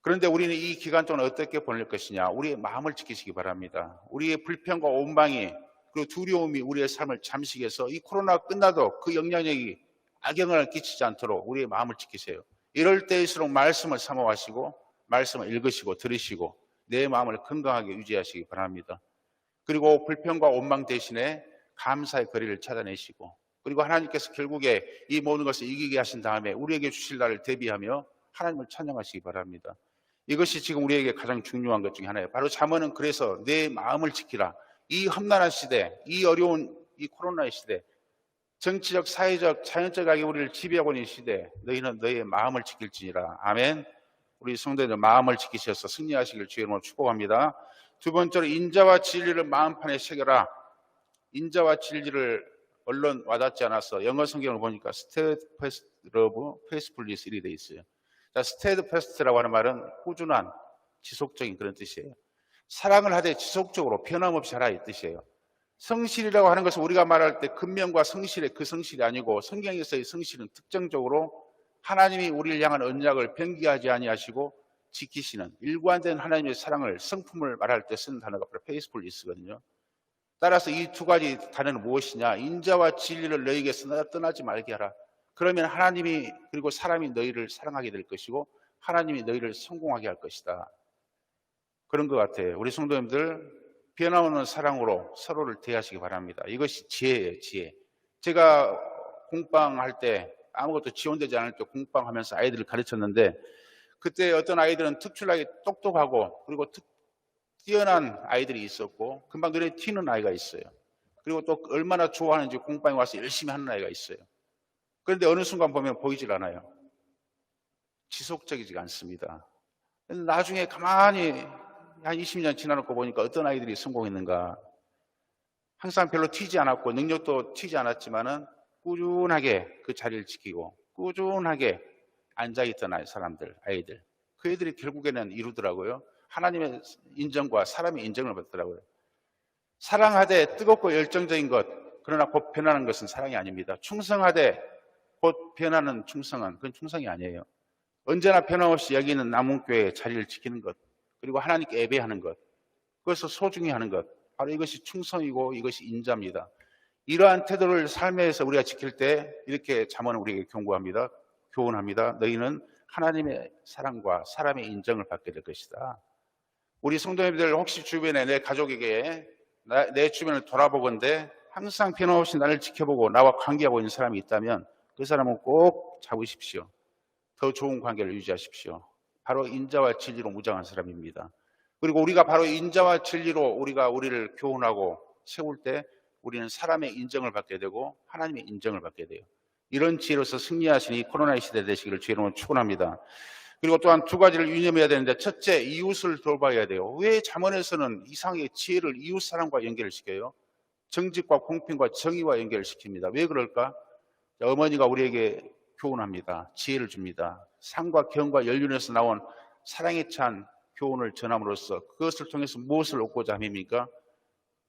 그런데 우리는 이 기간 동안 어떻게 보낼 것이냐? 우리의 마음을 지키시기 바랍니다. 우리의 불평과 원망이 그리고 두려움이 우리의 삶을 잠식해서 이 코로나 끝나도 그 영향력이 악영향을 끼치지 않도록 우리의 마음을 지키세요. 이럴 때일수록 말씀을 사모하시고 말씀을 읽으시고 들으시고 내 마음을 건강하게 유지하시기 바랍니다. 그리고 불평과 원망 대신에 감사의 거리를 찾아내시고 그리고 하나님께서 결국에 이 모든 것을 이기게 하신 다음에 우리에게 주실 날을 대비하며 하나님을 찬양하시기 바랍니다. 이것이 지금 우리에게 가장 중요한 것 중에 하나예요. 바로 잠언은 그래서 내 마음을 지키라. 이 험난한 시대, 이 어려운 이 코로나의 시대, 정치적, 사회적, 자연적 악이 우리를 지배하고 있는 시대, 너희는 너희의 마음을 지킬지니라. 아멘. 우리 성도들 마음을 지키셔서 승리하시길 주의 이름으로 축복합니다. 두 번째로 인자와 진리를 마음판에 새겨라. 인자와 진리를 얼른 와닿지 않아서 영어 성경을 보니까 steadfast love, faithfulness 이렇게 돼 있어요. 자, steadfast라고 하는 말은 꾸준한, 지속적인 그런 뜻이에요. 사랑을 하되 지속적으로 변함없이 하라 이 뜻이에요. 성실이라고 하는 것은 우리가 말할 때 근면과 성실의 그 성실이 아니고 성경에서의 성실은 특정적으로 하나님이 우리를 향한 언약을 변기하지 아니하시고 지키시는 일관된 하나님의 사랑을 성품을 말할 때 쓰는 단어가 바로 faithfulness거든요. 따라서 이 두 가지 단어는 무엇이냐? 인자와 진리를 너희에게서 떠나지 말게 하라. 그러면 하나님이 그리고 사람이 너희를 사랑하게 될 것이고 하나님이 너희를 성공하게 할 것이다. 그런 것 같아요. 우리 성도님들 변함없는 사랑으로 서로를 대하시기 바랍니다. 이것이 지혜예요, 지혜. 제가 공방할 때 아무것도 지원되지 않을 때 공방하면서 아이들을 가르쳤는데 그때 어떤 아이들은 특출나게 똑똑하고 그리고 뛰어난 아이들이 있었고 금방 눈에 튀는 아이가 있어요. 그리고 또 얼마나 좋아하는지 공방에 와서 열심히 하는 아이가 있어요. 그런데 어느 순간 보면 보이질 않아요. 지속적이지 않습니다. 나중에 가만히 한 20년 지나놓고 보니까 어떤 아이들이 성공했는가. 항상 별로 튀지 않았고 능력도 튀지 않았지만은 꾸준하게 그 자리를 지키고 꾸준하게 앉아있던 아이들. 교회들이 결국에는 이루더라고요. 하나님의 인정과 사람의 인정을 받더라고요. 사랑하되 뜨겁고 열정적인 것, 그러나 곧 변하는 것은 사랑이 아닙니다. 충성하되 곧 변하는 충성은 그건 충성이 아니에요. 언제나 변함없이 여기 있는 남은교회의 자리를 지키는 것, 그리고 하나님께 예배하는 것, 그것을 소중히 하는 것, 바로 이것이 충성이고 이것이 인자입니다. 이러한 태도를 삶에서 우리가 지킬 때 이렇게 잠언은 우리에게 경고합니다. 교훈합니다. 너희는 하나님의 사랑과 사람의 인정을 받게 될 것이다. 우리 성도님들 혹시 주변에 내 가족에게 내 주변을 돌아보건대 항상 변함없이 나를 지켜보고 나와 관계하고 있는 사람이 있다면 그 사람은 꼭 잡으십시오. 더 좋은 관계를 유지하십시오. 바로 인자와 진리로 무장한 사람입니다. 그리고 우리가 바로 인자와 진리로 우리를 교훈하고 세울 때 우리는 사람의 인정을 받게 되고 하나님의 인정을 받게 돼요. 이런 지혜로서 승리하시니 코로나 시대 되시기를 주의로 축원합니다. 그리고 또한 두 가지를 유념해야 되는데, 첫째, 이웃을 돌봐야 돼요. 왜 잠언에서는 이상하게 지혜를 이웃 사람과 연결을 시켜요? 정직과 공평과 정의와 연결을 시킵니다. 왜 그럴까? 어머니가 우리에게 교훈합니다. 지혜를 줍니다. 상과 경과 연륜에서 나온 사랑에 찬 교훈을 전함으로써 그것을 통해서 무엇을 얻고자 함입니까?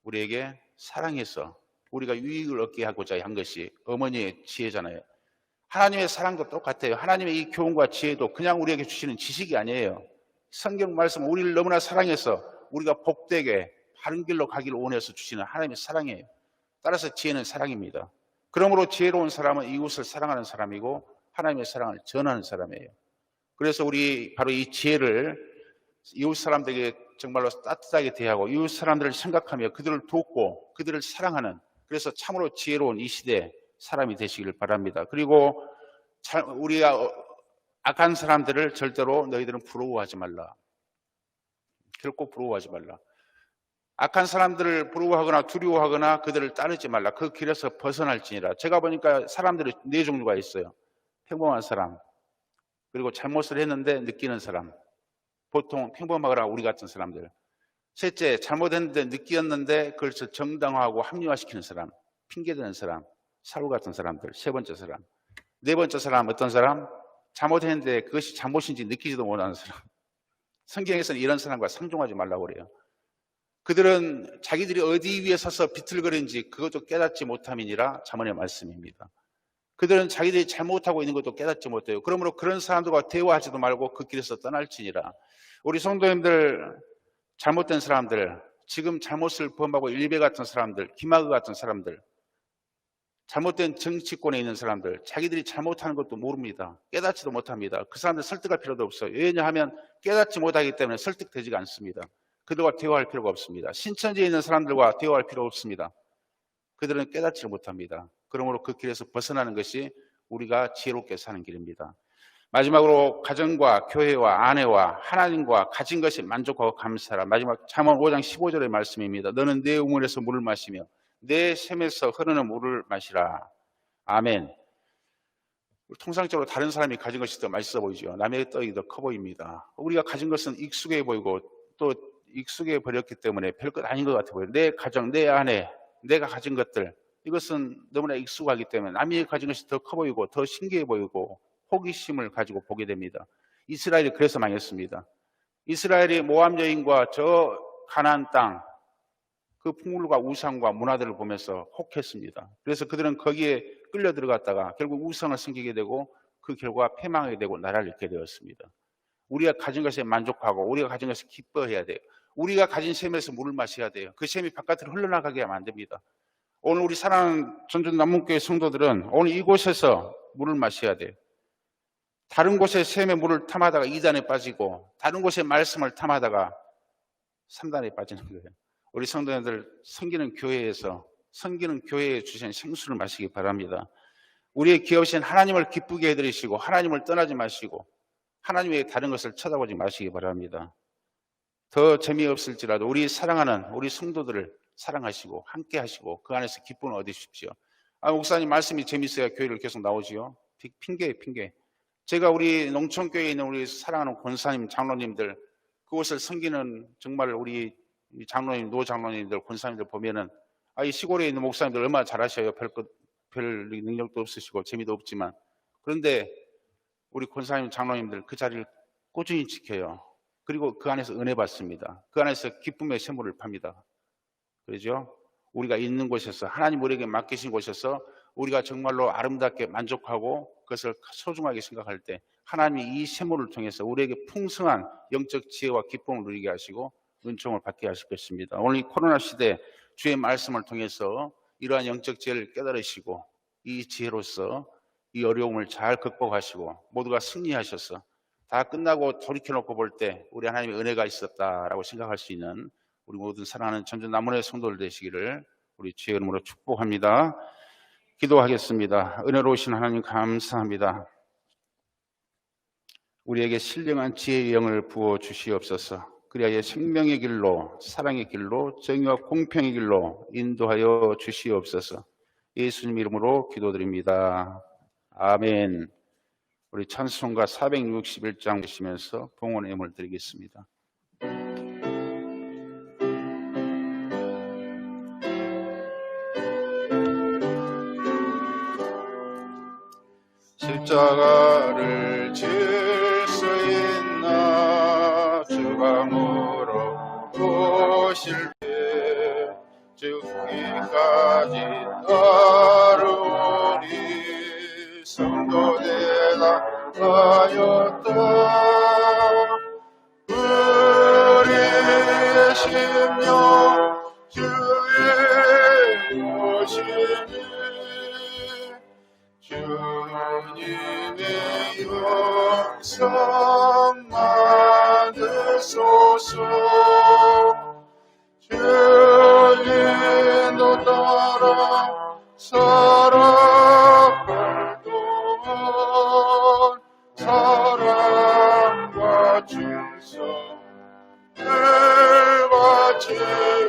우리에게 사랑해서 우리가 유익을 얻게 하고자 한 것이 어머니의 지혜잖아요. 하나님의 사랑도 똑같아요. 하나님의 이 교훈과 지혜도 그냥 우리에게 주시는 지식이 아니에요. 성경 말씀은 우리를 너무나 사랑해서 우리가 복되게 바른 길로 가기를 원해서 주시는 하나님의 사랑이에요. 따라서 지혜는 사랑입니다. 그러므로 지혜로운 사람은 이웃을 사랑하는 사람이고 하나님의 사랑을 전하는 사람이에요. 그래서 우리 바로 이 지혜를 이웃 사람들에게 정말로 따뜻하게 대하고 이웃 사람들을 생각하며 그들을 돕고 그들을 사랑하는, 그래서 참으로 지혜로운 이 시대 사람이 되시기를 바랍니다. 그리고 우리가 악한 사람들을 절대로 너희들은 부러워하지 말라. 결코 부러워하지 말라. 악한 사람들을 부러워하거나 두려워하거나 그들을 따르지 말라. 그 길에서 벗어날지니라. 제가 보니까 사람들이 네 종류가 있어요. 평범한 사람, 그리고 잘못을 했는데 느끼는 사람, 보통 평범하거나 우리 같은 사람들. 셋째, 잘못했는데 느끼었는데 그걸 정당화하고 합리화시키는 사람, 핑계대는 사람, 사울 같은 사람들. 세 번째 사람. 네 번째 사람, 어떤 사람? 잘못했는데 그것이 잘못인지 느끼지도 못하는 사람. 성경에서는 이런 사람과 상종하지 말라고 그래요. 그들은 자기들이 어디 위에 서서 비틀거리는지 그것도 깨닫지 못함이니라 잠언의 말씀입니다. 그들은 자기들이 잘못하고 있는 것도 깨닫지 못해요. 그러므로 그런 사람들과 대화하지도 말고 그 길에서 떠날지니라. 우리 성도님들, 잘못된 사람들, 지금 잘못을 범하고 일베 같은 사람들, 김학의 같은 사람들, 잘못된 정치권에 있는 사람들, 자기들이 잘못하는 것도 모릅니다. 깨닫지도 못합니다. 그 사람들 설득할 필요도 없어요. 왜냐하면 깨닫지 못하기 때문에 설득되지가 않습니다. 그들과 대화할 필요가 없습니다. 신천지에 있는 사람들과 대화할 필요 없습니다. 그들은 깨닫지를 못합니다. 그러므로 그 길에서 벗어나는 것이 우리가 지혜롭게 사는 길입니다. 마지막으로 가정과 교회와 아내와 하나님과 가진 것에 만족하고 감사하라. 마지막 잠언 5장 15절의 말씀입니다. 너는 내 우물에서 물을 마시며 내 샘에서 흐르는 물을 마시라. 아멘. 통상적으로 다른 사람이 가진 것이 더 맛있어 보이죠. 남의 떡이 더 커 보입니다. 우리가 가진 것은 익숙해 보이고 또 익숙해 버렸기 때문에 별것 아닌 것 같아 보여요. 내 가정, 내 아내, 내가 가진 것들, 이것은 너무나 익숙하기 때문에 남이 가진 것이 더 커 보이고 더 신기해 보이고 호기심을 가지고 보게 됩니다. 이스라엘이 그래서 망했습니다. 이스라엘이 모압 여인과 저 가나안 땅, 그 풍물과 우상과 문화들을 보면서 혹했습니다. 그래서 그들은 거기에 끌려 들어갔다가 결국 우상을 섬기게 되고 그 결과 패망하게 되고 나라를 잃게 되었습니다. 우리가 가진 것에 만족하고 우리가 가진 것에 기뻐해야 돼요. 우리가 가진 샘에서 물을 마셔야 돼요. 그 샘이 바깥으로 흘러나가게 하면 안 됩니다. 오늘 우리 사랑하는 전주 남문교회 성도들은 오늘 이곳에서 물을 마셔야 돼요. 다른 곳에 샘의 물을 탐하다가 2단에 빠지고 다른 곳에 말씀을 탐하다가 3단에 빠지는 거예요. 우리 성도님들 섬기는 교회에서 섬기는 교회에 주신 생수를 마시기 바랍니다. 우리의 기업이신 하나님을 기쁘게 해드리시고 하나님을 떠나지 마시고 하나님 외에 다른 것을 쳐다보지 마시기 바랍니다. 더 재미없을지라도 우리 사랑하는 우리 성도들을 사랑하시고 함께 하시고 그 안에서 기쁨을 얻으십시오. 목사님 말씀이 재미있어야 교회를 계속 나오지요. 핑계예요, 핑계. 제가 우리 농촌교회에 있는 우리 사랑하는 권사님, 장로님들, 그곳을 섬기는 정말 우리 장로님, 노장로님들, 권사님들 보면은 이 시골에 있는 목사님들 얼마나 잘하셔요. 별 능력도 없으시고 재미도 없지만. 그런데 우리 권사님, 장로님들 그 자리를 꾸준히 지켜요. 그리고 그 안에서 은혜 받습니다. 그 안에서 기쁨의 샘물을 팝니다. 그렇죠? 우리가 있는 곳에서, 하나님 우리에게 맡기신 곳에서 우리가 정말로 아름답게 만족하고 그것을 소중하게 생각할 때 하나님이 이 샘물을 통해서 우리에게 풍성한 영적 지혜와 기쁨을 누리게 하시고 은총을 받게 하실 것입니다. 오늘 이 코로나 시대 주의 말씀을 통해서 이러한 영적 지혜를 깨달으시고 이 지혜로서 이 어려움을 잘 극복하시고 모두가 승리하셔서 다 끝나고 돌이켜놓고 볼 때 우리 하나님의 은혜가 있었다라고 생각할 수 있는 우리 모든 사랑하는 전전 남원의 성도들 되시기를 우리 주의 이름으로 축복합니다. 기도하겠습니다. 은혜로우신 하나님 감사합니다. 우리에게 신령한 지혜의 영을 부어 주시옵소서. 그리하여 생명의 길로, 사랑의 길로, 정의와 공평의 길로 인도하여 주시옵소서. 예수님 이름으로 기도드립니다. 아멘. 우리 찬송가 461장 보시면서 봉헌의 예물 드리겠습니다. 십자가를 질 수 있나 주가 물어보실 때 죽기까지 따르오니 성도 대답하였다. 우리의 심령 주의 오시니 주님의 영성 만드소서. 주님도 따라 살아갈 동안 사랑과 충성을 바치오리다.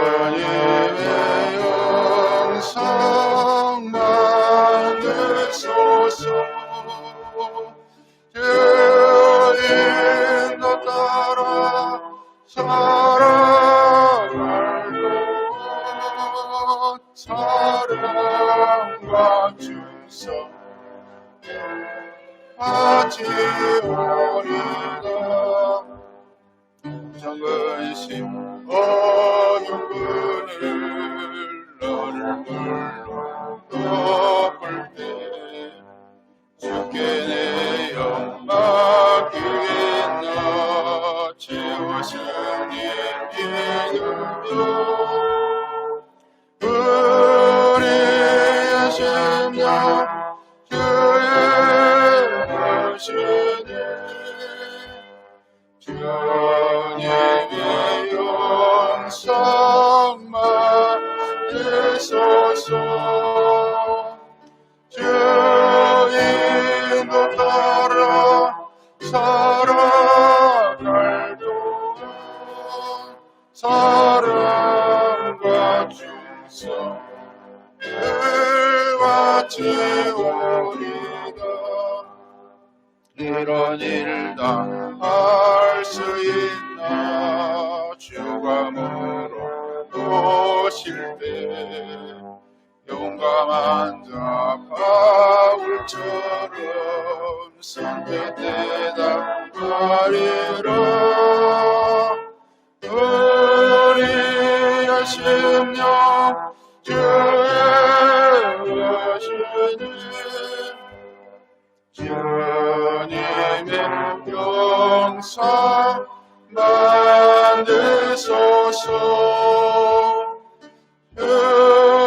주님의 영성 만드소서. 주님도 따라 살아갈 동안 사랑과 충성 바치오리다. 작은 심 어두운 그늘 너를 물로 덮을 때 주께 내 영 맡기겠나. 채우시니 믿음으로 우리의 심령 주의 오시니 주님의 영성 만드소서. 주님도 따라 살아갈 동안 사랑과 충성을 바치오리다. 이런 일 다 할 수 있나 주가 물어보실 때 용감한 자 바울처럼 선뜻 대답하리라. 우리의 심령 주의 오시니 주님의 영성 만드소서.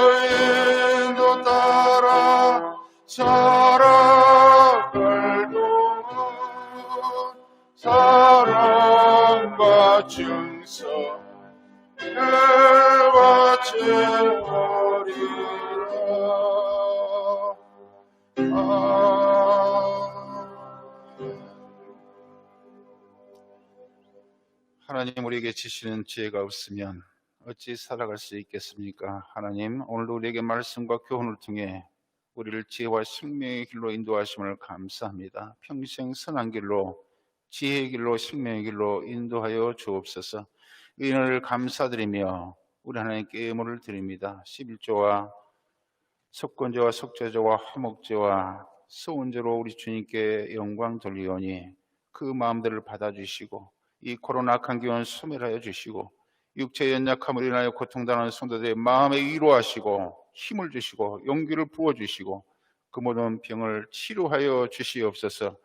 주인도 따라 살아갈 동안 사랑과 충성을 바치오리라. 하나님 우리에게 주시는 지혜가 없으면 어찌 살아갈 수 있겠습니까? 하나님 오늘도 우리에게 말씀과 교훈을 통해 우리를 지혜와 생명의 길로 인도하심을 감사합니다. 평생 선한 길로 지혜의 길로 생명의 길로 인도하여 주옵소서. 의인을 감사드리며 우리 하나님께 예물을 드립니다. 11조와 석권제와 속죄제와 화목제와 소원제로 우리 주님께 영광 돌리오니 그 마음들을 받아주시고 이 코로나 감기원 소멸하여 주시고 육체의 연약함을 인하여 고통당하는 성도들의 마음에 위로하시고 힘을 주시고 용기를 부어주시고 그 모든 병을 치료하여 주시옵소서.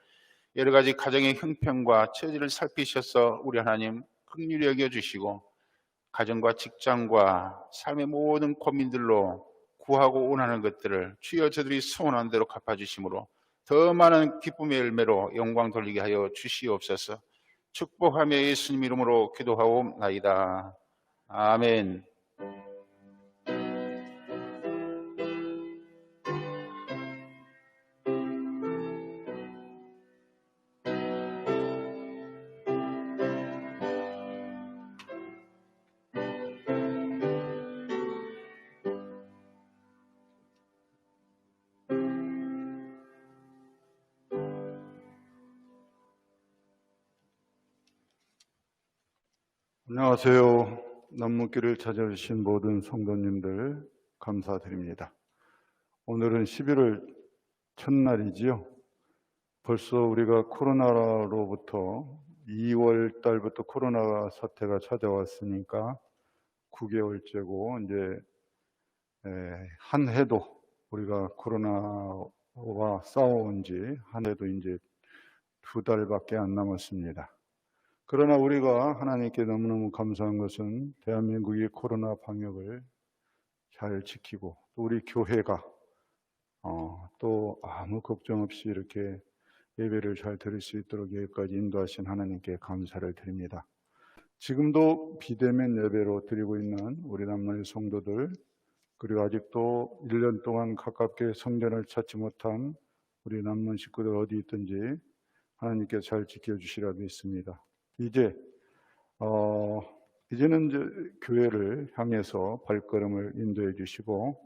여러 가지 가정의 형편과 처지를 살피셔서 우리 하나님 긍휼히 여겨주시고 가정과 직장과 삶의 모든 고민들로 구하고 원하는 것들을 주여 저들이 소원한 대로 갚아주심으로 더 많은 기쁨의 열매로 영광 돌리게 하여 주시옵소서. 축복하며 예수님 이름으로 기도하옵나이다. 아멘. 안녕하세요. 남문길을 찾아주신 모든 성도님들 감사드립니다. 오늘은 11월 첫날이지요. 벌써 우리가 코로나로부터 2월 달부터 코로나 사태가 찾아왔으니까 9개월째고 이제 한 해도 우리가 코로나와 싸워온 지 한 해도 이제 2달밖에 안 남았습니다. 그러나 우리가 하나님께 너무너무 감사한 것은 대한민국이 코로나 방역을 잘 지키고 또 우리 교회가 또 아무 걱정 없이 이렇게 예배를 잘 드릴 수 있도록 여기까지 인도하신 하나님께 감사를 드립니다. 지금도 비대면 예배로 드리고 있는 우리 남문의 성도들, 그리고 아직도 1년 동안 가깝게 성전을 찾지 못한 우리 남문 식구들 어디 있든지 하나님께 잘 지켜주시라 믿습니다. 이제는 이제 교회를 향해서 발걸음을 인도해 주시고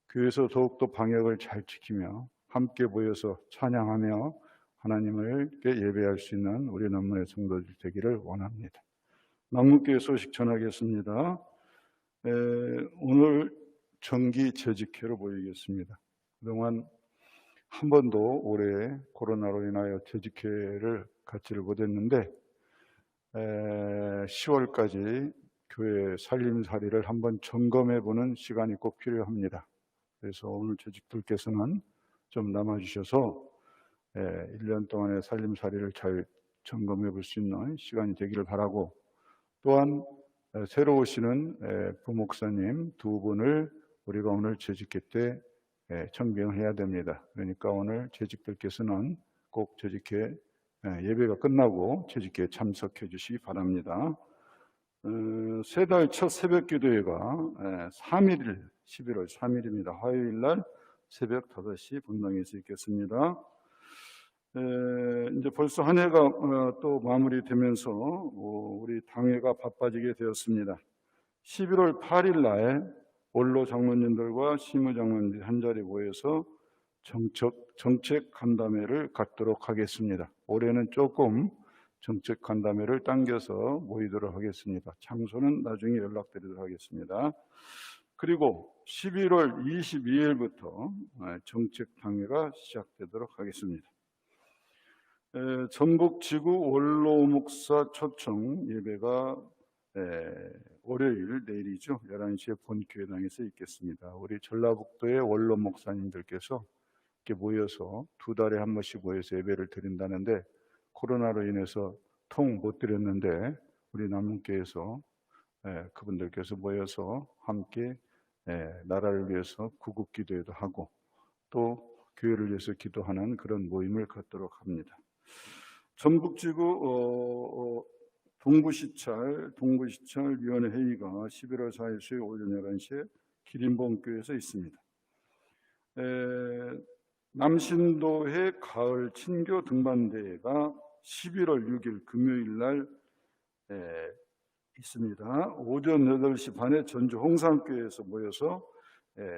교회에서 더욱더 방역을 잘 지키며 함께 모여서 찬양하며 하나님을 예배할 수 있는 우리 남문의 성도들 되기를 원합니다. 남문교회 소식 전하겠습니다. 오늘 정기 재직회로 모이겠습니다. 그동안 한 번도 올해 코로나로 인하여 재직회를 갖지를 못했는데 10월까지 교회 살림살이를 한번 점검해보는 시간이 꼭 필요합니다. 그래서 오늘 재직들께서는 좀 남아주셔서 1년 동안의 살림살이를 잘 점검해볼 수 있는 시간이 되기를 바라고, 또한 새로 오시는 부목사님 2분을 우리가 오늘 재직회 때 청빙해야 됩니다. 그러니까 오늘 재직들께서는 꼭 재직회 예배가 끝나고 재직회에 참석해 주시기 바랍니다. 세 달 첫 새벽 기도회가 3일, 11월 3일입니다. 화요일 날 새벽 5시 본당에서 있겠습니다. 이제 벌써 한 해가 또 마무리되면서 우리 당회가 바빠지게 되었습니다. 11월 8일 날 원로 장로님들과 시무장로님들이 한자리에 모여서 정책 간담회를 갖도록 하겠습니다. 올해는 조금 정책 간담회를 당겨서 모이도록 하겠습니다. 장소는 나중에 연락드리도록 하겠습니다. 그리고 11월 22일부터 정책 당회가 시작되도록 하겠습니다. 전북지구 원로 목사 초청 예배가 월요일 내일이죠. 11시에 본교회당에서 있겠습니다. 우리 전라북도의 원로 목사님들께서 이렇게 모여서 2달에 한 번씩 모여서 예배를 드린다는데 코로나로 인해서 통 못 드렸는데 우리 남문교회에서 그분들께서 모여서 함께 나라를 위해서 구국 기도회도 하고 또 교회를 위해서 기도하는 그런 모임을 갖도록 합니다. 전북지구 동부시찰위원회 회의가 11월 4일 수요일 오전 11시에 기린봉교회에서 있습니다. 남신도회 가을 친교 등반대회가 11월 6일 금요일 날 있습니다. 오전 8시 반에 전주 홍산교회에서 모여서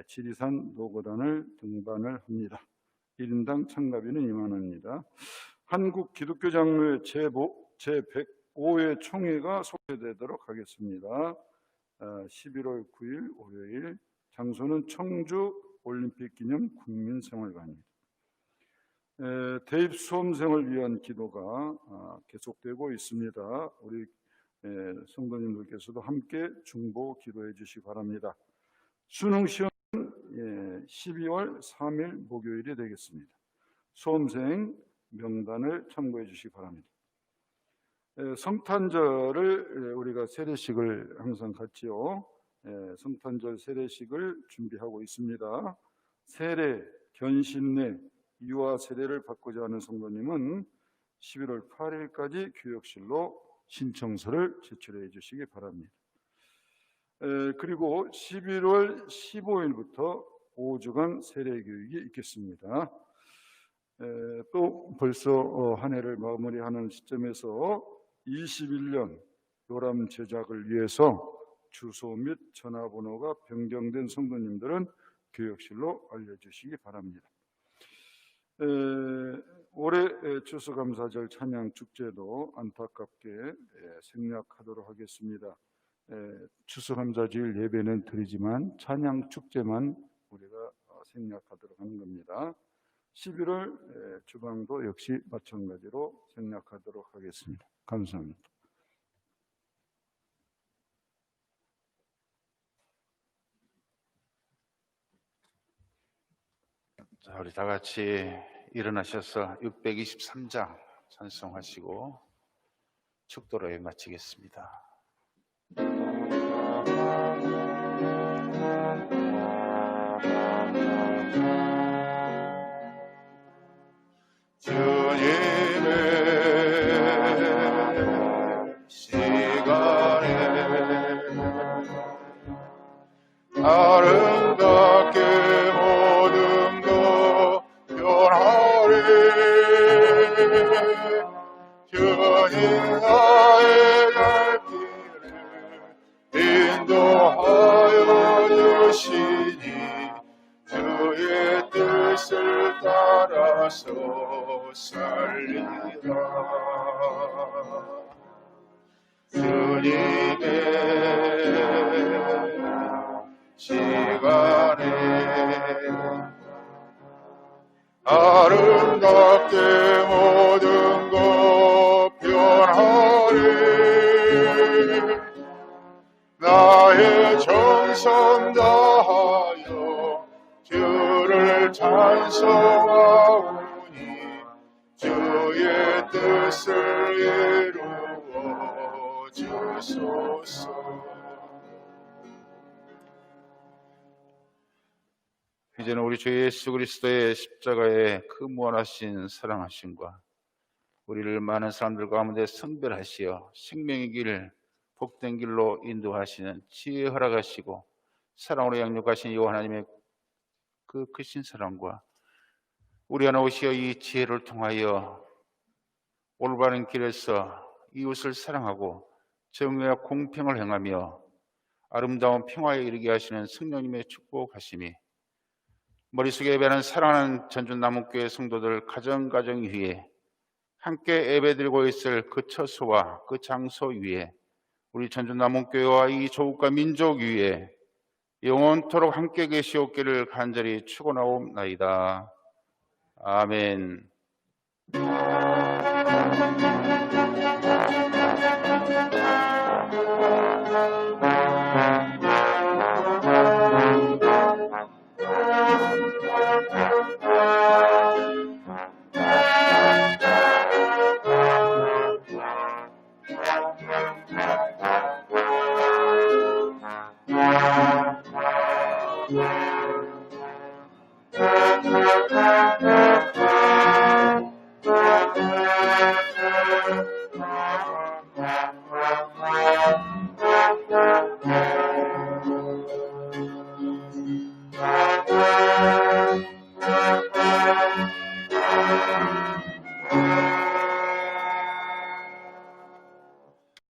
지리산 노고단을 등반을 합니다. 1인당 참가비는 2만 원입니다. 한국기독교장로회 제105회 총회가 소개되도록 하겠습니다. 11월 9일 월요일, 장소는 청주 올림픽 기념 국민생활관입니다. 대입 수험생을 위한 기도가 계속되고 있습니다. 우리 성도님들께서도 함께 중보 기도해 주시기 바랍니다. 수능 시험은 12월 3일 목요일이 되겠습니다. 수험생 명단을 참고해 주시기 바랍니다. 성탄절을 우리가 세례식을 항상 같이요. 성탄절 세례식을 준비하고 있습니다. 세례, 견신례, 유아 세례를 받고자 하는 성도님은 11월 8일까지 교역실로 신청서를 제출해 주시기 바랍니다. 그리고 11월 15일부터 5주간 세례 교육이 있겠습니다. 또 벌써 한 해를 마무리하는 시점에서 21년 요람 제작을 위해서 주소 및 전화번호가 변경된 성도님들은 교역실로 알려주시기 바랍니다. 올해 추수감사절 찬양축제도 안타깝게 생략하도록 하겠습니다. 추수감사절 예배는 드리지만 찬양축제만 우리가 생략하도록 하는 겁니다. 11월 주방도 역시 마찬가지로 생략하도록 하겠습니다. 감사합니다. 자, 우리 다 같이 일어나셔서 623장 찬송하시고 축도로 예배 마치겠습니다. 주님의 시간에 아름답게 모든 것 변하리. 주님 나의 갈 길을 인도하여 주시니 주의 뜻을 따라서 살리라. 주님의 시간에 아름답게 모든 것 변하리. 나의 정성 다하여 주를 찬송하오니 주의 뜻을 이루어 주소서. 이제는 우리 주 예수 그리스도의 십자가의 그 무한하신 사랑하심과 우리를 많은 사람들 가운데 선별하시어 생명의 길, 복된 길로 인도하시는 지혜 허락하시고 사랑으로 양육하신 이 하나님의 그 크신 사랑과 우리 안에 오시어 이 지혜를 통하여 올바른 길에서 이웃을 사랑하고 정의와 공평을 행하며 아름다운 평화에 이르게 하시는 성령님의 축복하심이 머릿속에 예배하는 사랑하는 전주남원교회 성도들 가정 위에 함께 예배드리고 있을 그 처소와 그 장소 위에 우리 전주남원교회와 이 조국과 민족 위에 영원토록 함께 계시옵기를 간절히 축원하옵나이다. 아멘.